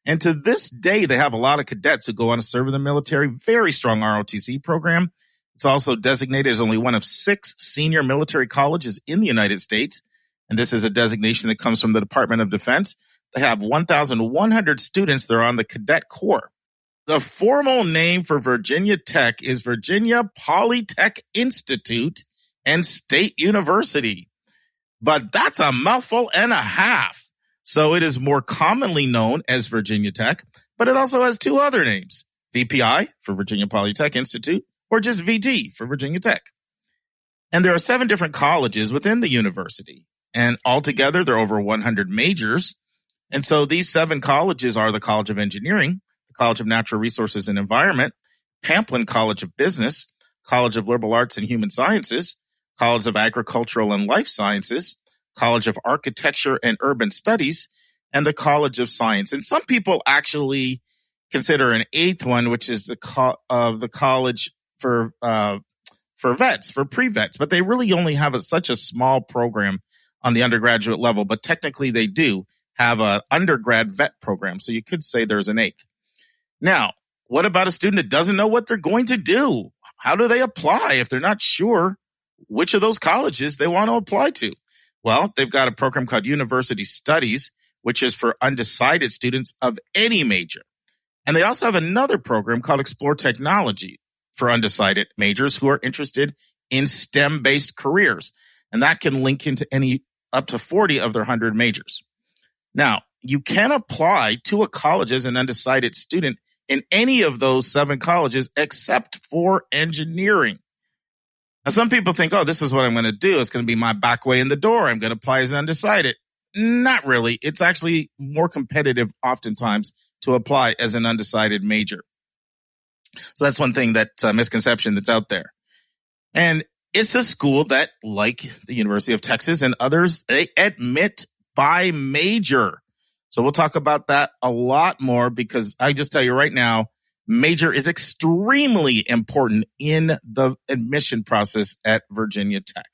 And to this day, they have a lot of cadets who go on to serve in the military. Very strong ROTC program. It's also designated as only one of 6 senior military colleges in the United States. And this is a designation that comes from the Department of Defense. They have 1,100 students that are on the cadet corps. The formal name for Virginia Tech is Virginia Polytech Institute and State University. But that's a mouthful and a half. So it is more commonly known as Virginia Tech, but it also has 2 other names, VPI for Virginia Polytech Institute, or just VT for Virginia Tech. And there are 7 different colleges within the university, and altogether there are over 100 majors. And so these 7 colleges are the College of Engineering, the College of Natural Resources and Environment, Pamplin College of Business, College of Liberal Arts and Human Sciences, College of Agricultural and Life Sciences, College of Architecture and Urban Studies, and the College of Science. And some people actually consider an 8th one, which is the college for for vets, for pre-vets, but they really only have such a small program on the undergraduate level, but technically they do have an undergrad vet program. So you could say there's an eighth. Now, what about a student that doesn't know what they're going to do? How do they apply if they're not sure which of those colleges they want to apply to? Well, they've got a program called University Studies, which is for undecided students of any major. And they also have another program called Explore Technology for undecided majors who are interested in STEM-based careers. And that can link into any up to 40 of their 100 majors. Now, you can apply to a college as an undecided student in any of those 7 colleges except for engineering. Now, some people think, oh, this is what I'm going to do. It's going to be my back way in the door. I'm going to apply as an undecided. Not really. It's actually more competitive oftentimes to apply as an undecided major. So that's one thing, that misconception that's out there. And it's a school that, like the University of Texas and others, they admit by major. So we'll talk about that a lot more, because I just tell you right now, major is extremely important in the admission process at Virginia Tech.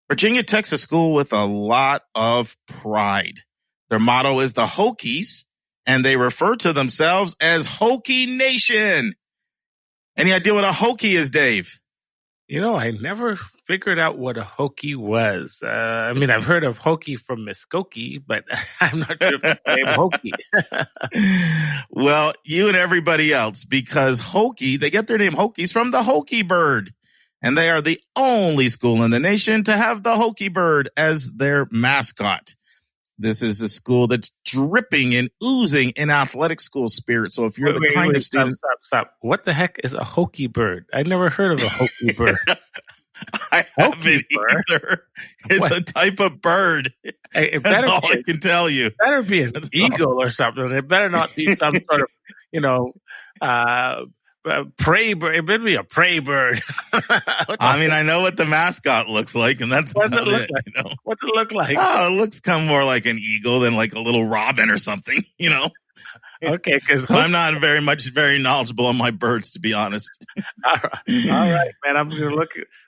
Virginia Tech's a school with a lot of pride. Their motto is the Hokies, and they refer to themselves as Hokie Nation. Any idea what a Hokie is, Dave? You know, I never figured out what a Hokie was. I mean, I've heard of Hokie from Muskogee, but I'm not sure if it's the name Hokie. Well, you and everybody else, because Hokie, they get their name Hokies from the Hokie bird. And they are the only school in the nation to have the Hokie bird as their mascot. This is a school that's dripping and oozing in athletic school spirit. So if you're the kind of student... Stop. What the heck is a Hokie bird? I never heard of a Hokie bird. I haven't either. It's a type of bird. That's all I can tell you. It better be an eagle or something. It better not be some sort of, prey bird. It better be a prey bird. I know what the mascot looks like, and that's what about does it look it. like? What's it look like? Oh, it looks kind of more like an eagle than like a little robin or something, Okay, because I'm not very knowledgeable on my birds, to be honest. All right, man. I'm gonna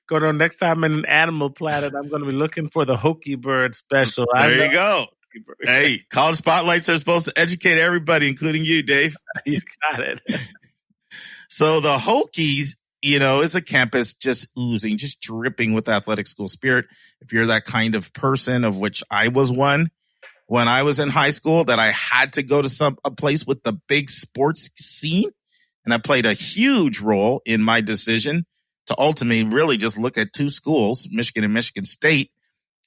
go to next time in Animal Planet. I'm gonna be looking for the Hokie bird special. There you go. Hey, college spotlights are supposed to educate everybody, including you, Dave. You got it. So the Hokies, is a campus just oozing, just dripping with athletic school spirit. If you're that kind of person, of which I was one when I was in high school, that I had to go to a place with the big sports scene, and I played a huge role in my decision to ultimately really just look at 2 schools, Michigan and Michigan State,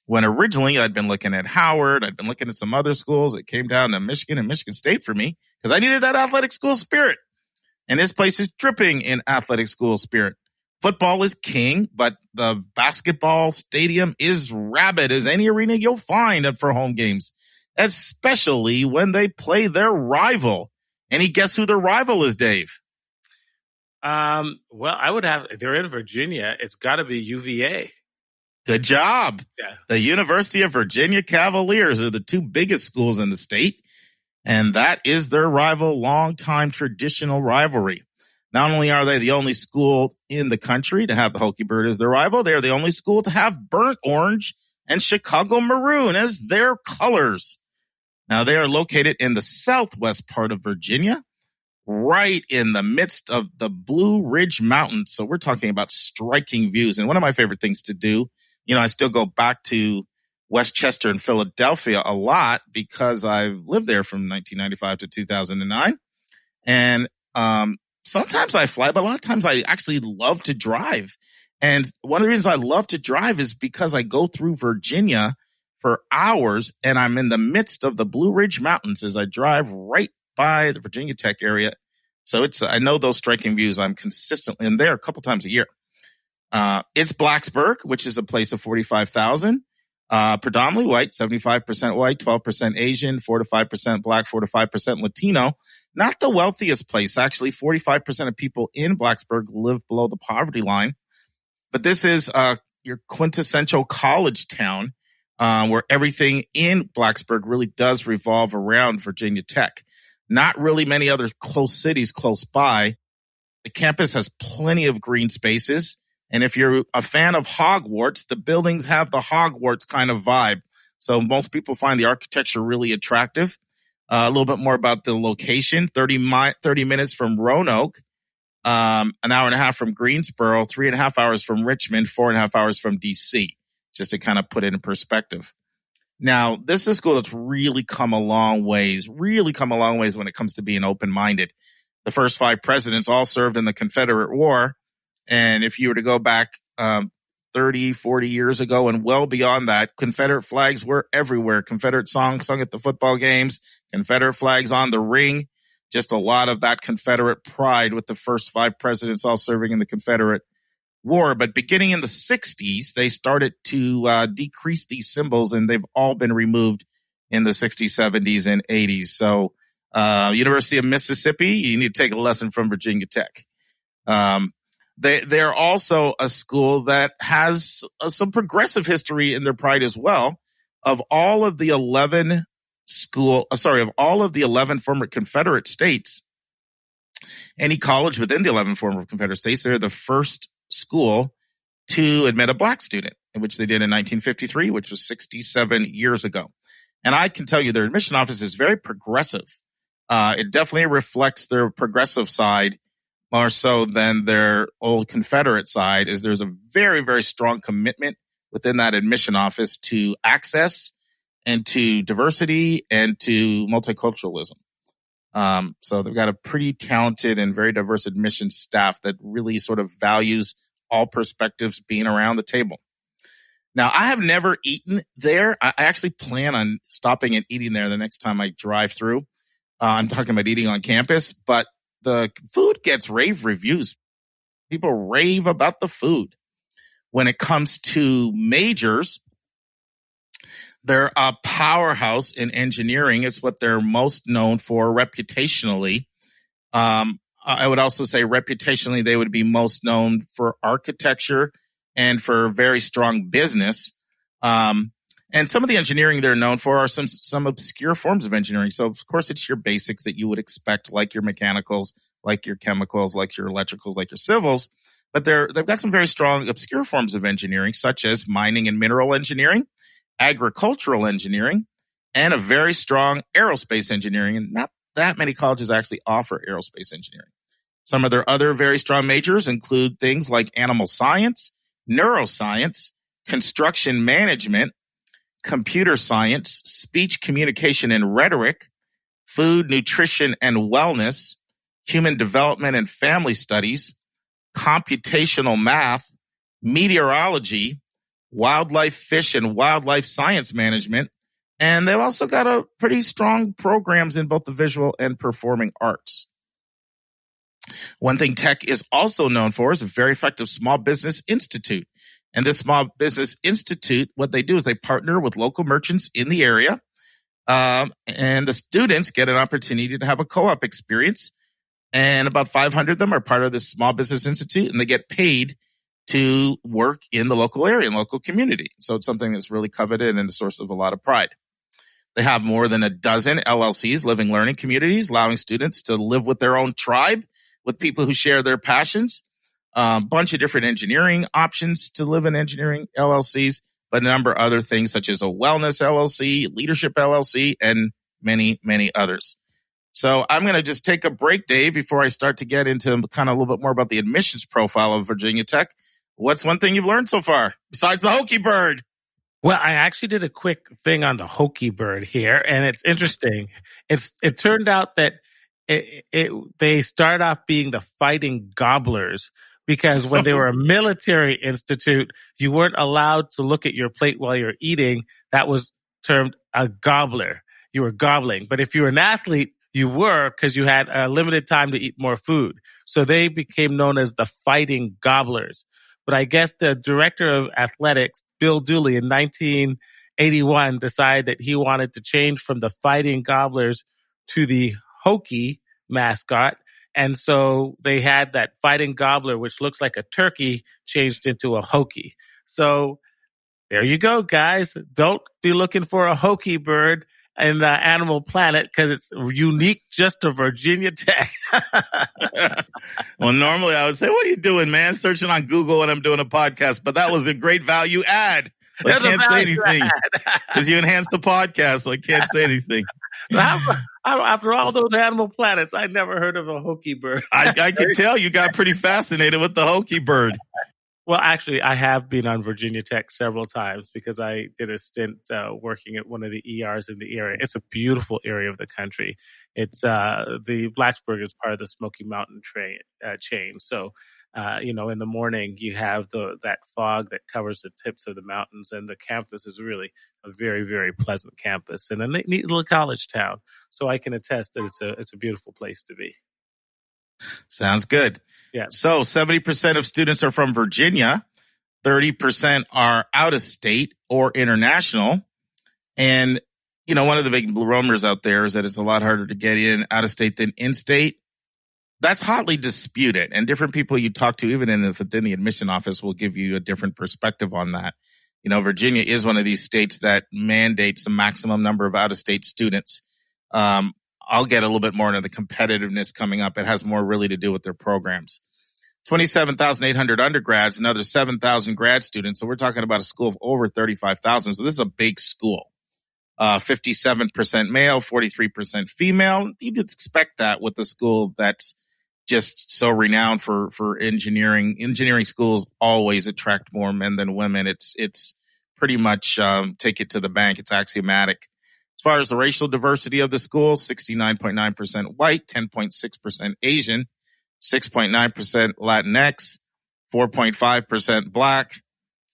when originally I'd been looking at Howard, I'd been looking at some other schools. It came down to Michigan and Michigan State for me because I needed that athletic school spirit. And this place is dripping in athletic school spirit. Football is king, but the basketball stadium is rabid as any arena you'll find for home games, especially when they play their rival. Any guess who their rival is, Dave? Well, I would have, if they're in Virginia, it's got to be UVA. Good job. Yeah. The University of Virginia Cavaliers are the 2 biggest schools in the state. And that is their rival, longtime traditional rivalry. Not only are they the only school in the country to have the Hokie bird as their rival, they are the only school to have burnt orange and Chicago maroon as their colors. Now, they are located in the southwest part of Virginia, right in the midst of the Blue Ridge Mountains. So we're talking about striking views. And one of my favorite things to do, I still go back to Westchester and Philadelphia a lot because I've lived there from 1995 to 2009. And sometimes I fly, but a lot of times I actually love to drive. And one of the reasons I love to drive is because I go through Virginia for hours and I'm in the midst of the Blue Ridge Mountains as I drive right by the Virginia Tech area. So I know those striking views. I'm consistently in there a couple times a year. It's Blacksburg, which is a place of 45,000. Predominantly white, 75% white, 12% Asian, 4 to 5% black, 4 to 5% Latino. Not the wealthiest place. Actually, 45% of people in Blacksburg live below the poverty line. But this is your quintessential college town where everything in Blacksburg really does revolve around Virginia Tech. Not really many other close cities close by. The campus has plenty of green spaces And if you're a fan of Hogwarts, the buildings have the Hogwarts kind of vibe. So most people find the architecture really attractive. A little bit more about the location, 30 minutes from Roanoke, an hour and a half from Greensboro, 3.5 hours from Richmond, 4.5 hours from DC, just to kind of put it in perspective. Now, this is a school that's really come a long ways when it comes to being open-minded. The first 5 presidents all served in the Confederate War. And if you were to go back 30, 40 years ago and well beyond that, Confederate flags were everywhere. Confederate songs sung at the football games, Confederate flags on the ring, just a lot of that Confederate pride with the first 5 presidents all serving in the Confederate War. But beginning in the 60s, they started to decrease these symbols, and they've all been removed in the 60s, 70s, and 80s. So University of Mississippi, you need to take a lesson from Virginia Tech. They're also a school that has some progressive history in their pride as well. Of all of the 11 former Confederate states, any college within the 11 former Confederate states, they're the first school to admit a black student, which they did in 1953, which was 67 years ago. And I can tell you their admission office is very progressive. It definitely reflects their progressive side more so than their old Confederate side. Is there's a very, very strong commitment within that admission office to access and to diversity and to multiculturalism. So they've got a pretty talented and very diverse admissions staff that really sort of values all perspectives being around the table. Now, I have never eaten there. I actually plan on stopping and eating there the next time I drive through. I'm talking about eating on campus, but the food gets rave reviews. People rave about the food. When it comes to majors, they're a powerhouse in engineering. It's what they're most known for reputationally. I would also say reputationally, they would be most known for architecture and for very strong business. And some of the engineering they're known for are some obscure forms of engineering. So, of course, it's your basics that you would expect, like your mechanicals, like your chemicals, like your electricals, like your civils. But they've got some very strong obscure forms of engineering, such as mining and mineral engineering, agricultural engineering, and a very strong aerospace engineering. And not that many colleges actually offer aerospace engineering. Some of their other very strong majors include things like animal science, neuroscience, construction management, computer science, speech communication and rhetoric, food, nutrition and wellness, human development and family studies, computational math, meteorology, wildlife, fish and wildlife science management. And they've also got a pretty strong programs in both the visual and performing arts. One thing Tech is also known for is a very effective small business institute. And this small business institute, what they do is they partner with local merchants in the area. And the students get an opportunity to have a co-op experience. And about 500 of them are part of this small business institute, and they get paid to work in the local area and local community. So it's something that's really coveted and a source of a lot of pride. They have more than a dozen LLCs, living learning communities, allowing students to live with their own tribe, with people who share their passions. A bunch of different engineering options to live in engineering LLCs, but a number of other things such as a wellness LLC, leadership LLC, and many, many others. So I'm going to just take a break, Dave, before I start to get into kind of a little bit more about the admissions profile of Virginia Tech. What's one thing you've learned so far besides the Hokie Bird? Well, I actually did a quick thing on the Hokie Bird here, and it's interesting. It turned out that they started off being the Fighting Gobblers, because when they were a military institute, you weren't allowed to look at your plate while you're eating. That was termed a gobbler. You were gobbling. But if you were an athlete, you were, because you had a limited time to eat more food. So they became known as the Fighting Gobblers. But I guess the director of athletics, Bill Dooley, in 1981 decided that he wanted to change from the Fighting Gobblers to the Hokie mascot. And so they had that Fighting Gobbler, which looks like a turkey, changed into a Hokie. So there you go, guys. Don't be looking for a Hokie Bird in Animal Planet because it's unique just to Virginia Tech. Well, normally I would say, what are you doing, man? Searching on Google when I'm doing a podcast. But that was a great value add. I can't say anything because you enhanced the podcast, so I can't say anything. So after all those Animal Planets, I never heard of a hokey bird. I can tell you got pretty fascinated with the hokey bird. Well, actually, I have been on Virginia Tech several times because I did a stint working at one of the ERs in the area. It's a beautiful area of the country. It's the Blacksburg is part of the Smoky Mountain chain. So, in the morning you have that fog that covers the tips of the mountains, and the campus is really a very, very pleasant campus and a neat little college town. So I can attest that it's a beautiful place to be. Sounds good. Yeah. So 70% of students are from Virginia. 30% are out of state or international. And, one of the big rumors out there is that it's a lot harder to get in out of state than in state. That's hotly disputed. And different people you talk to, even within the admission office, will give you a different perspective on that. Virginia is one of these states that mandates the maximum number of out of state students. I'll get a little bit more into the competitiveness coming up. It has more really to do with their programs. 27,800 undergrads, another 7,000 grad students. So we're talking about a school of over 35,000. So this is a big school. 57% male, 43% female. You'd expect that with a school that's just so renowned for engineering. Engineering schools always attract more men than women. It's pretty much take it to the bank. It's axiomatic. As far as the racial diversity of the school, 69.9% white, 10.6% Asian, 6.9% Latinx, 4.5% Black,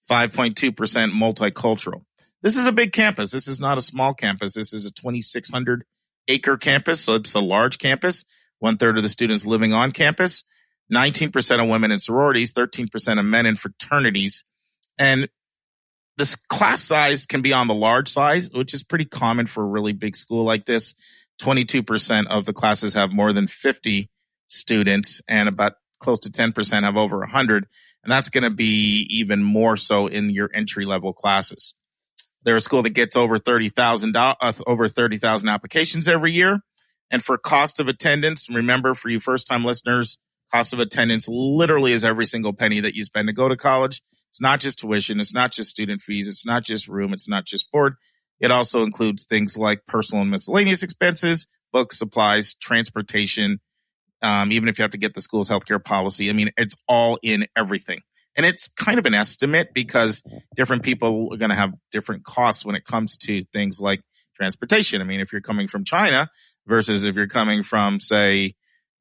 5.2% multicultural. This is a big campus. This is not a small campus. This is a 2,600-acre campus, so it's a large campus. 1/3 of the students living on campus, 19% of women in sororities, 13% of men in fraternities. And this class size can be on the large size, which is pretty common for a really big school like this. 22% of the classes have more than 50 students, and about close to 10% have over 100. And that's going to be even more so in your entry-level classes. They're a school that gets over 30,000 applications every year. And for cost of attendance, remember, for you first-time listeners, cost of attendance literally is every single penny that you spend to go to college. It's not just tuition. It's not just student fees. It's not just room. It's not just board. It also includes things like personal and miscellaneous expenses, books, supplies, transportation, even if you have to get the school's healthcare policy. I mean, it's all in everything. And it's kind of an estimate because different people are going to have different costs when it comes to things like transportation. I mean, if you're coming from China versus if you're coming from, say,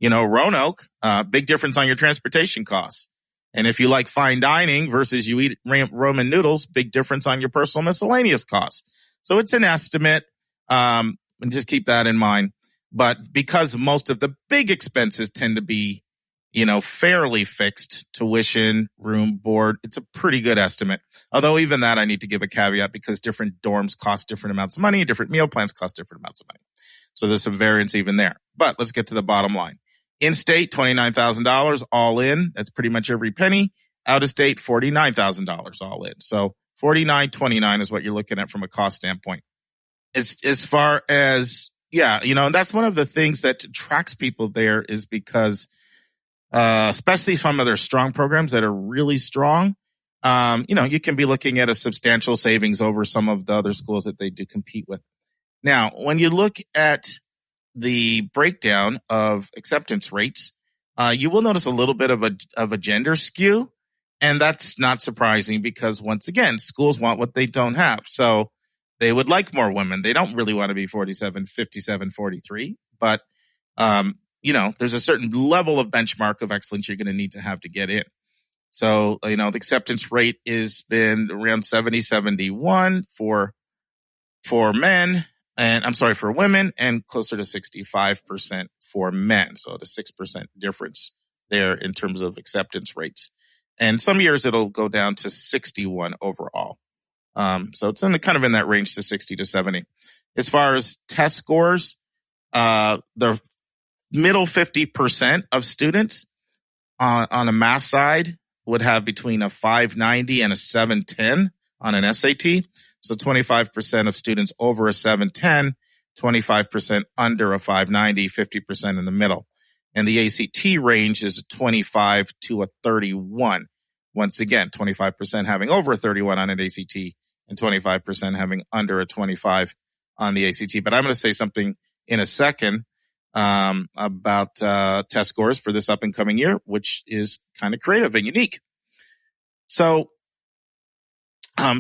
Roanoke, big difference on your transportation costs. And if you like fine dining versus you eat Roman noodles, big difference on your personal miscellaneous costs. So it's an estimate, and just keep that in mind. But because most of the big expenses tend to be, fairly fixed, tuition, room, board, it's a pretty good estimate. Although even that I need to give a caveat because different dorms cost different amounts of money, different meal plans cost different amounts of money. So there's some variance even there. But let's get to the bottom line. In-state, $29,000 all in. That's pretty much every penny. Out-of-state, $49,000 all in. So $49.29 is what you're looking at from a cost standpoint. As far as, and that's one of the things that attracts people there is because, especially some of their strong programs that are really strong, you can be looking at a substantial savings over some of the other schools that they do compete with. Now, when you look at the breakdown of acceptance rates, you will notice a little bit of a gender skew. And that's not surprising because, once again, schools want what they don't have. So they would like more women. They don't really want to be 47, 57, 43. But, there's a certain level of benchmark of excellence you're going to need to have to get in. So, the acceptance rate has been around 70, 71 for men. And I'm sorry, for women, and closer to 65% for men. So the 6% difference there in terms of acceptance rates. And some years it'll go down to 61 overall. So it's in that range to 60 to 70. As far as test scores, the middle 50% of students on a math side would have between a 590 and a 710 on an SAT. So 25% of students over a 710 25% under a 590, 50% in the middle. And the ACT range is a 25 to a 31. Once again, 25% having over a 31 on an ACT and 25% having under a 25 on the ACT. But I'm going to say something in a second about test scores for this up and coming year, which is kind of creative and unique. So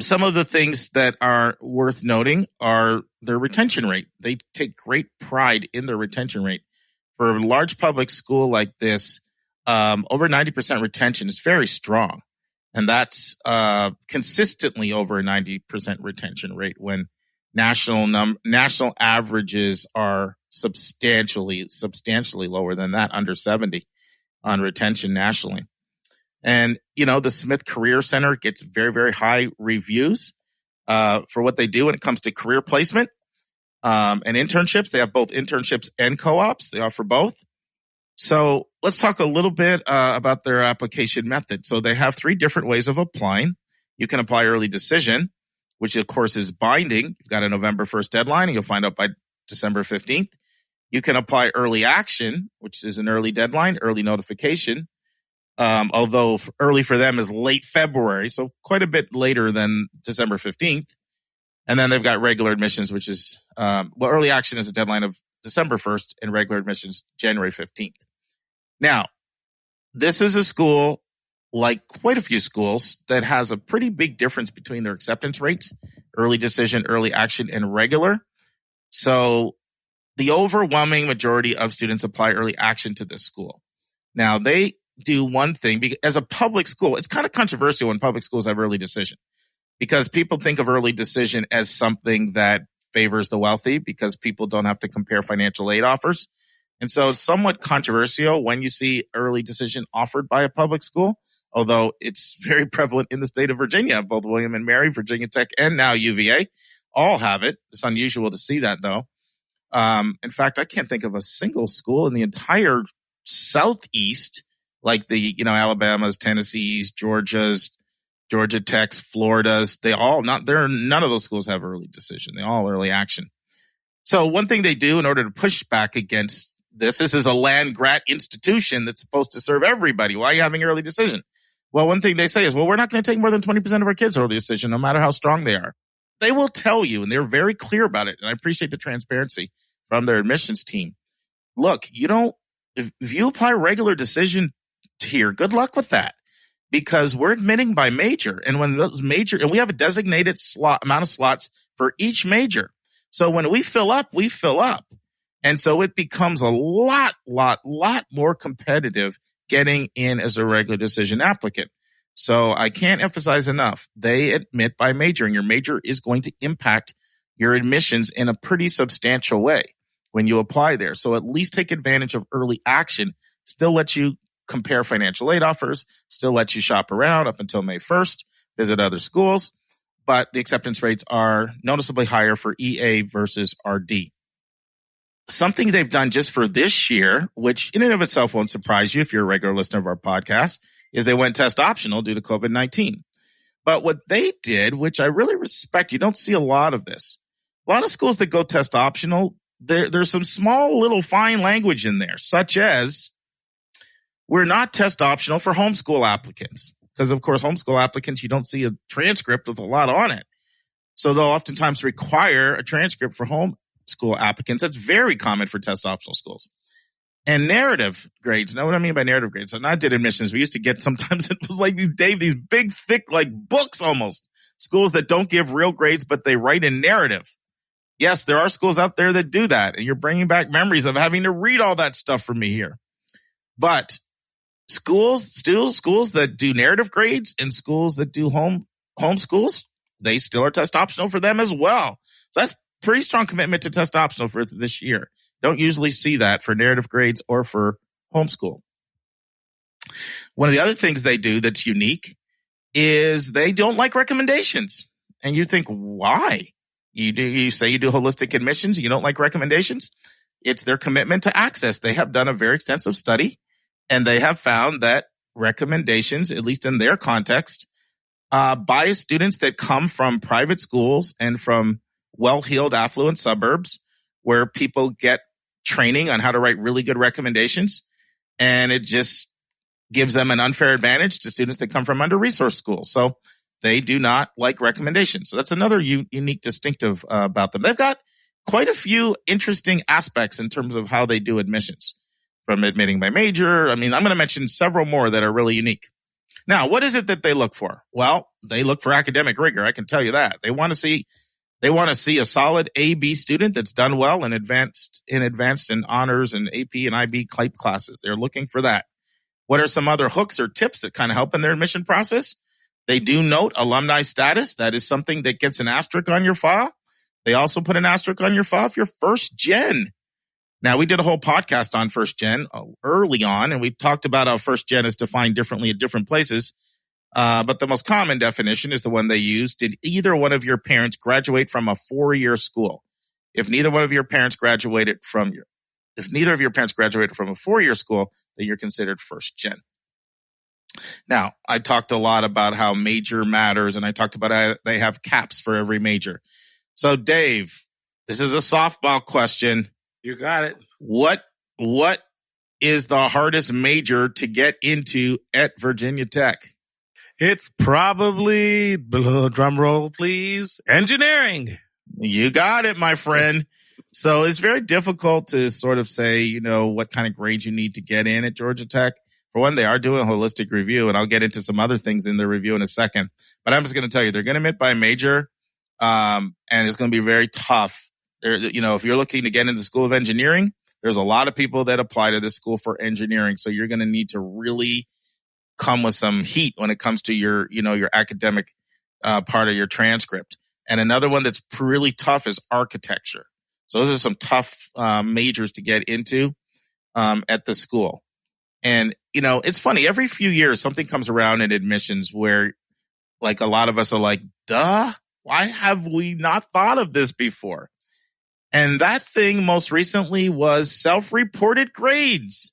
some of the things that are worth noting are their retention rate. They take great pride in their retention rate. For a large public school like this, over 90% retention is very strong. And that's consistently over a 90% retention rate when national averages are substantially lower than that, under 70 on retention nationally. And, the Smith Career Center gets very, very high reviews for what they do when it comes to career placement and internships. They have both internships and co-ops. They offer both. So let's talk a little bit about their application method. So they have 3 different ways of applying. You can apply early decision, which of course is binding. You've got a November 1st deadline and you'll find out by December 15th. You can apply early action, which is an early deadline, early notification. Although early for them is late February, so quite a bit later than December 15th. And then they've got regular admissions, which is, early action is a deadline of December 1st and regular admissions January 15th. Now, this is a school, like quite a few schools, that has a pretty big difference between their acceptance rates, early decision, early action, and regular. So the overwhelming majority of students apply early action to this school. Now, they do one thing, because as a public school, it's kind of controversial when public schools have early decision, because people think of early decision as something that favors the wealthy because people don't have to compare financial aid offers. And so it's somewhat controversial when you see early decision offered by a public school, although it's very prevalent in the state of Virginia. Both William and Mary, Virginia Tech, and now UVA all have it. It's unusual to see that, though. In fact, I can't think of a single school in the entire Southeast, like the, Alabama's, Tennessee's, Georgia's, Georgia Tech's, Florida's. None of those schools have early decision. They all early action. So one thing they do in order to push back against this is a land-grant institution that's supposed to serve everybody. Why are you having early decision? Well, one thing they say is, we're not going to take more than 20% of our kids early decision, no matter how strong they are. They will tell you, and they're very clear about it, and I appreciate the transparency from their admissions team. Look, if you apply regular decision here, good luck with that, because we're admitting by major. And when those major, and we have a designated amount of slots for each major. So when we fill up, we fill up. And so it becomes a lot more competitive getting in as a regular decision applicant. So I can't emphasize enough. They admit by major, and your major is going to impact your admissions in a pretty substantial way when you apply there. So at least take advantage of early action. Still let you compare financial aid offers, still let you shop around up until May 1st, visit other schools, but the acceptance rates are noticeably higher for EA versus RD. Something they've done just for this year, which in and of itself won't surprise you if you're a regular listener of our podcast, is they went test optional due to COVID-19. But what they did, which I really respect, you don't see a lot of this. A lot of schools that go test optional, there's some small little fine language in there, such as, we're not test optional for homeschool applicants. Because, of course, homeschool applicants, you don't see a transcript with a lot on it. So they'll oftentimes require a transcript for homeschool applicants. That's very common for test optional schools. And narrative grades. Know what I mean by narrative grades? So when I did admissions, we used to get, sometimes it was like these big, thick, like books almost. Schools that don't give real grades, but they write in narrative. Yes, there are schools out there that do that. And you're bringing back memories of having to read all that stuff from me here. But schools that do narrative grades and schools that do homeschools, they still are test optional for them as well. So that's pretty strong commitment to test optional for this year. Don't usually see that for narrative grades or for homeschool. One of the other things they do that's unique is they don't like recommendations. And you think, why? You say you do holistic admissions, you don't like recommendations? It's their commitment to access. They have done a very extensive study, and they have found that recommendations, at least in their context, by students that come from private schools and from well-heeled affluent suburbs, where people get training on how to write really good recommendations. And it just gives them an unfair advantage to students that come from under-resourced schools. So they do not like recommendations. So that's another unique distinctive about them. They've got quite a few interesting aspects in terms of how they do admissions, from admitting by major. I mean, I'm going to mention several more that are really unique. Now, what is it that they look for? Well, they look for academic rigor. I can tell you that. They want to see a solid A-B student that's done well in advanced and honors and AP and IB type classes. They're looking for that. What are some other hooks or tips that kind of help in their admission process? They do note alumni status. That is something that gets an asterisk on your file. They also put an asterisk on your file if you're first gen. Now, we did a whole podcast on first gen early on, and we talked about how first gen is defined differently at different places. But the most common definition is the one they use. Did either one of your parents graduate from a 4-year school? If neither of your parents graduated from a 4-year school, then you're considered first gen. Now, I talked a lot about how major matters, and I talked about how they have caps for every major. So, Dave, this is a softball question. You got it. What is the hardest major to get into at Virginia Tech? It's probably, drum roll please, engineering. You got it, my friend. So it's very difficult to sort of say, what kind of grades you need to get in at Georgia Tech. For one, they are doing a holistic review, and I'll get into some other things in the review in a second. But I'm just going to tell you, they're going to admit by major, and it's going to be very tough. If you're looking to get into the School of Engineering, there's a lot of people that apply to this school for engineering. So you're going to need to really come with some heat when it comes to your academic part of your transcript. And another one that's really tough is architecture. So those are some tough majors to get into at the school. And, it's funny. Every few years, something comes around in admissions where, like, a lot of us are like, duh, why have we not thought of this before? And that thing most recently was self-reported grades.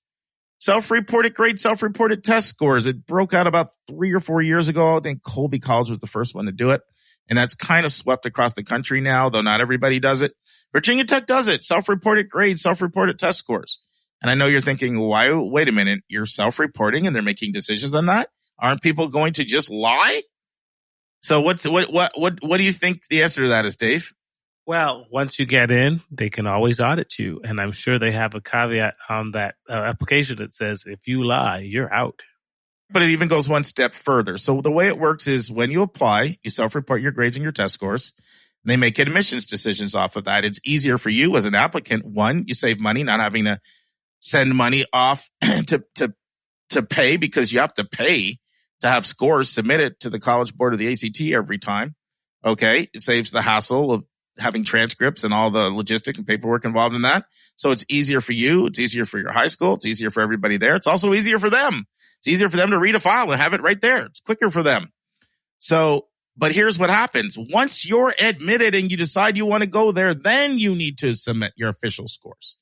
Self-reported grades, self-reported test scores. It broke out about 3 or 4 years ago. I think Colby College was the first one to do it. And that's kind of swept across the country now, though not everybody does it. Virginia Tech does it. Self-reported grades, self-reported test scores. And I know you're thinking, why? Wait a minute. You're self-reporting and they're making decisions on that? Aren't people going to just lie? So what do you think the answer to that is, Dave? Well, once you get in, they can always audit you. And I'm sure they have a caveat on that application that says, if you lie, you're out. But it even goes one step further. So the way it works is when you apply, you self-report your grades and your test scores. And they make admissions decisions off of that. It's easier for you as an applicant. One, you save money, not having to send money off to pay, because you have to pay to have scores submitted to the College Board of the ACT every time. Okay. It saves the hassle of having transcripts and all the logistics and paperwork involved in that. So it's easier for you. It's easier for your high school. It's easier for everybody there. It's also easier for them. It's easier for them to read a file and have it right there. It's quicker for them. So, but here's what happens. Once you're admitted and you decide you want to go there, then you need to submit your official scores.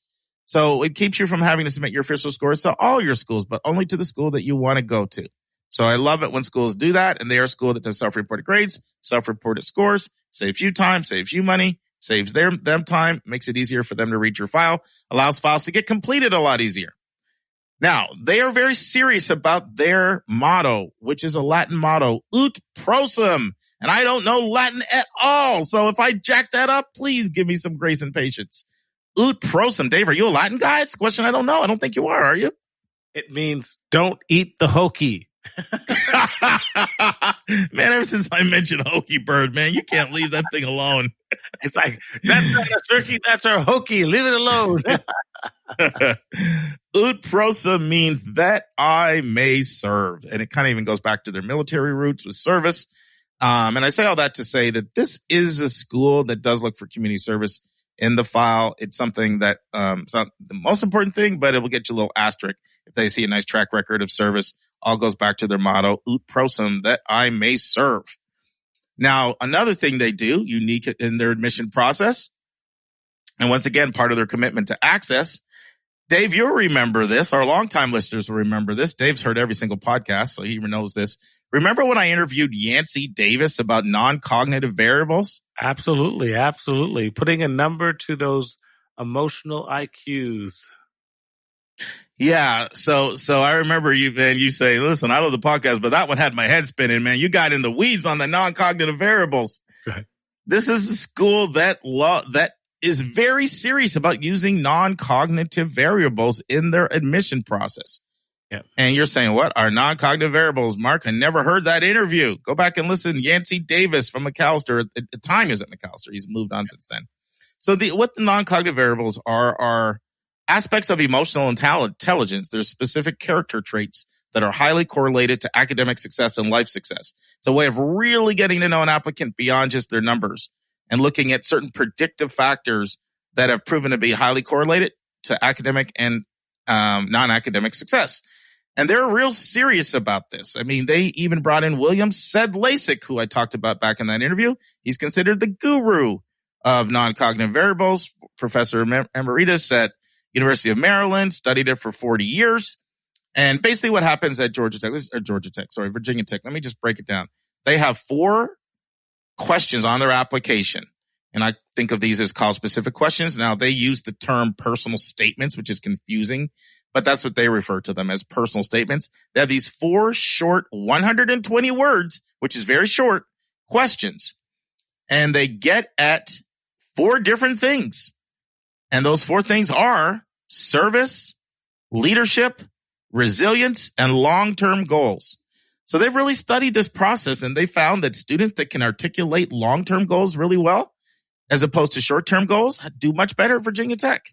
So it keeps you from having to submit your official scores to all your schools, but only to the school that you want to go to. So I love it when schools do that, and they are a school that does self-reported grades, self-reported scores, saves you time, saves you money, saves them time, makes it easier for them to read your file, allows files to get completed a lot easier. Now, they are very serious about their motto, which is a Latin motto, ut prosum. And I don't know Latin at all. So if I jack that up, please give me some grace and patience. Ut prosum. Dave, are you a Latin guy? It's a question I don't know. I don't think you are you? It means don't eat the hokey. Man, ever since I mentioned Hokey Bird, man, you can't leave that thing alone. It's like, that's not a turkey, that's our hokey. Leave it alone. Ut prosum means that I may serve. And it kind of even goes back to their military roots with service. And I say all that to say that this is a school that does look for community service in the file. It's something that, it's not the most important thing, but it will get you a little asterisk if they see a nice track record of service. All goes back to their motto, ut prosum, that I may serve. Now, another thing they do, unique in their admission process, and once again, part of their commitment to access. Dave, you'll remember this. Our longtime listeners will remember this. Dave's heard every single podcast, so he knows this. Remember when I interviewed Yancey Davis about non-cognitive variables? Absolutely, absolutely. Putting a number to those emotional IQs. Yeah. So I remember you say, listen, I love the podcast, but that one had my head spinning, man. You got in the weeds on the non-cognitive variables. Right. This is a school that is very serious about using non-cognitive variables in their admission process. Yeah. And you're saying, what are non-cognitive variables? Mark, I never heard that interview. Go back and listen. Yancey Davis from McAllister. At the time he was at McAllister. He's moved on since then. So what the non-cognitive variables are aspects of emotional intelligence. There's specific character traits that are highly correlated to academic success and life success. It's a way of really getting to know an applicant beyond just their numbers and looking at certain predictive factors that have proven to be highly correlated to academic and non-academic success. And they're real serious about this. I mean, they even brought in William Sedlacek, who I talked about back in that interview. He's considered the guru of non-cognitive variables. Professor Emeritus at University of Maryland, studied it for 40 years. And basically what happens at Virginia Tech. Let me just break it down. They have 4 questions on their application. And I think of these as college-specific questions. Now, they use the term personal statements, which is confusing, but that's what they refer to them as, personal statements. They have these 4 short 120 words, which is very short, questions. And they get at 4 different things. And those 4 things are service, leadership, resilience, and long-term goals. So they've really studied this process, and they found that students that can articulate long-term goals really well, as opposed to short-term goals, do much better at Virginia Tech.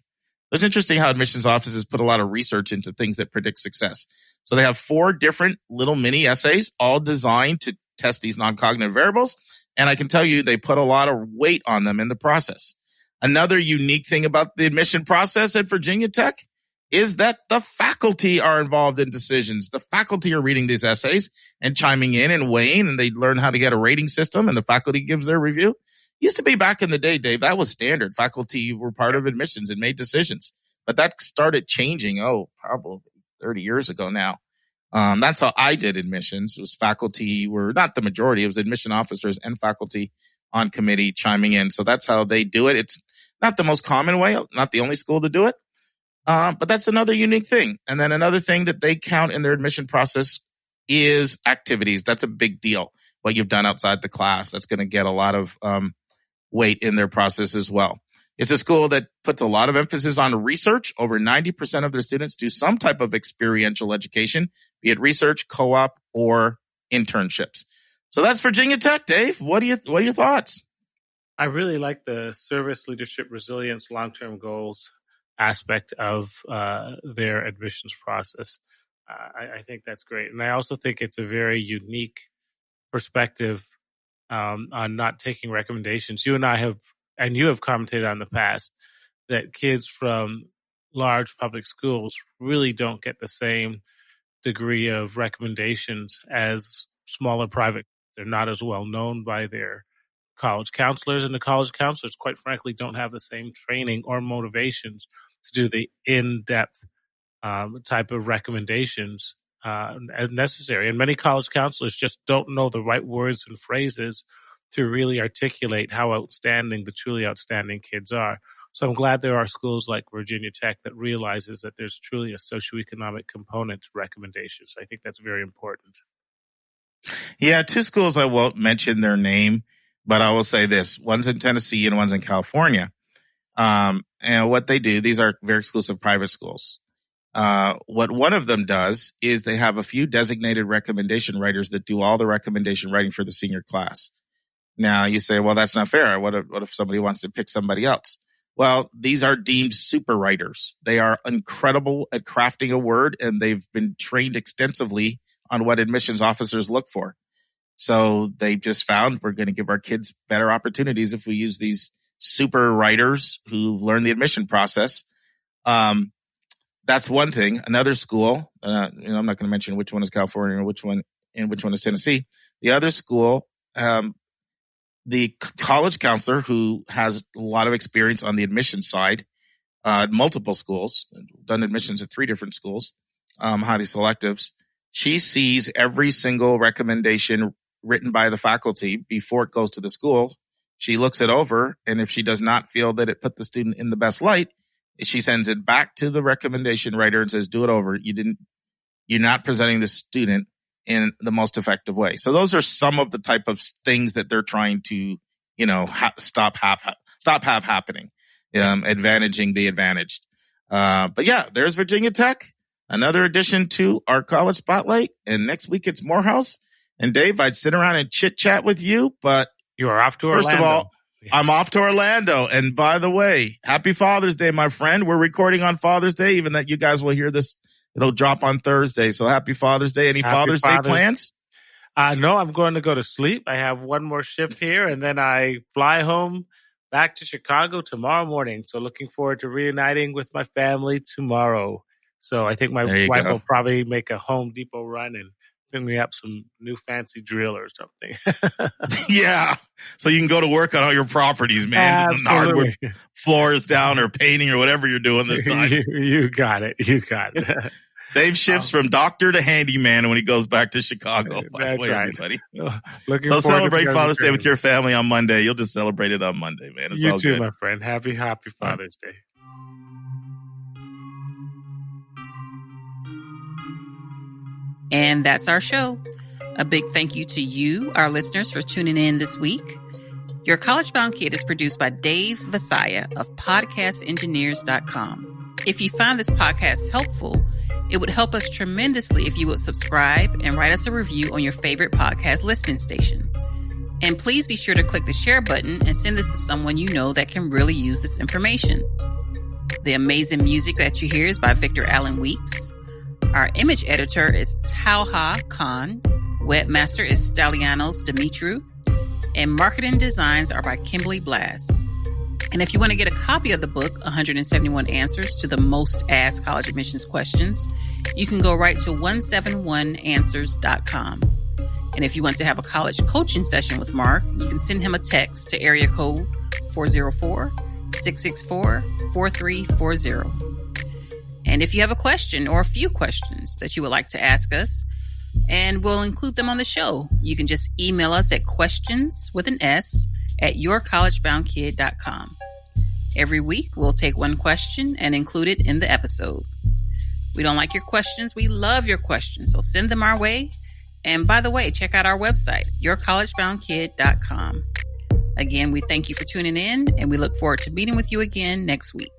It's interesting how admissions offices put a lot of research into things that predict success. So they have 4 different little mini essays, all designed to test these non-cognitive variables. And I can tell you they put a lot of weight on them in the process. Another unique thing about the admission process at Virginia Tech is that the faculty are involved in decisions. The faculty are reading these essays and chiming in and weighing, and they learn how to get a rating system, and the faculty gives their review. Used to be back in the day, Dave, that was standard. Faculty were part of admissions and made decisions. But that started changing, probably 30 years ago now. That's how I did admissions. It was faculty were not the majority. It was admission officers and faculty on committee chiming in. So that's how they do it. It's not the most common way, not the only school to do it. But that's another unique thing. And then another thing that they count in their admission process is activities. That's a big deal. What you've done outside the class, that's going to get a lot of weight in their process as well. It's a school that puts a lot of emphasis on research. Over 90% of their students do some type of experiential education, be it research, co-op, or internships. So that's Virginia Tech, Dave. What are your thoughts? I really like the service, leadership, resilience, long-term goals aspect of their admissions process. I think that's great. And I also think it's a very unique perspective on not taking recommendations. You and I have, and you have commented on the past, that kids from large public schools really don't get the same degree of recommendations as smaller private. They're not as well known by their college counselors, and the college counselors, quite frankly, don't have the same training or motivations to do the in-depth type of recommendations as necessary. And many college counselors just don't know the right words and phrases to really articulate how outstanding the truly outstanding kids are. So I'm glad there are schools like Virginia Tech that realizes that there's truly a socioeconomic component to recommendations. I think that's very important. Yeah, 2 schools, I won't mention their name, but I will say this. One's in Tennessee and one's in California. And what they do, these are very exclusive private schools. What one of them does is they have a few designated recommendation writers that do all the recommendation writing for the senior class. Now you say, well, that's not fair. What if somebody wants to pick somebody else? Well, these are deemed super writers. They are incredible at crafting a word, and they've been trained extensively on what admissions officers look for. So they just found we're going to give our kids better opportunities if we use these super writers who've learned the admission process. That's one thing. Another school, I'm not going to mention which one is California or which one is Tennessee. The other school, the college counselor who has a lot of experience on the admission side, multiple schools, done admissions at 3 different schools, highly selectives. She sees every single recommendation written by the faculty before it goes to the school. she looks it over, and if she does not feel that it put the student in the best light, she sends it back to the recommendation writer and says, do it over. You're not presenting the student in the most effective way. So those are some of the type of things that they're trying to, stop happening, advantaging the advantaged. But yeah, there's Virginia Tech, another addition to our college spotlight. And next week it's Morehouse. And Dave, I'd sit around and chit chat with you, but you are off to Orlando. First of all, I'm off to Orlando. And by the way, happy Father's Day, my friend. We're recording on Father's Day, even that you guys will hear this. It'll drop on Thursday. So happy Father's Day. Any Father's Day plans? No, I'm going to go to sleep. I have one more shift here, and then I fly home back to Chicago tomorrow morning. So looking forward to reuniting with my family tomorrow. So I think my wife will probably make a Home Depot run and bring me up some new fancy drill or something. Yeah. So you can go to work on all your properties, man. Hardwood floors down or painting or whatever you're doing this time. You got it. Dave shifts from doctor to handyman when he goes back to Chicago. By the way, right. everybody. So celebrate Father's Day with your family on Monday. You'll just celebrate it on Monday, man. It's all too, good. My friend. Happy Father's Day. And that's our show. A big thank you to you, our listeners, for tuning in this week. Your College Bound Kid is produced by Dave Vasaya of podcastengineers.com. If you find this podcast helpful, it would help us tremendously if you would subscribe and write us a review on your favorite podcast listening station. And please be sure to click the share button and send this to someone you know that can really use this information. The amazing music that you hear is by Victor Allen Weeks. Our image editor is Talha Khan. Webmaster is Stallianos Dimitru. And marketing designs are by Kimberly Blass. And if you want to get a copy of the book, 171 Answers to the Most Asked College Admissions Questions, you can go right to 171answers.com. And if you want to have a college coaching session with Mark, you can send him a text to area code 404-664-4340. And if you have a question or a few questions that you would like to ask us, and we'll include them on the show, you can just email us at questions@yourcollegeboundkid.com. Every week, we'll take one question and include it in the episode. We don't like your questions. We love your questions. So send them our way. And by the way, check out our website, yourcollegeboundkid.com. Again, we thank you for tuning in, and we look forward to meeting with you again next week.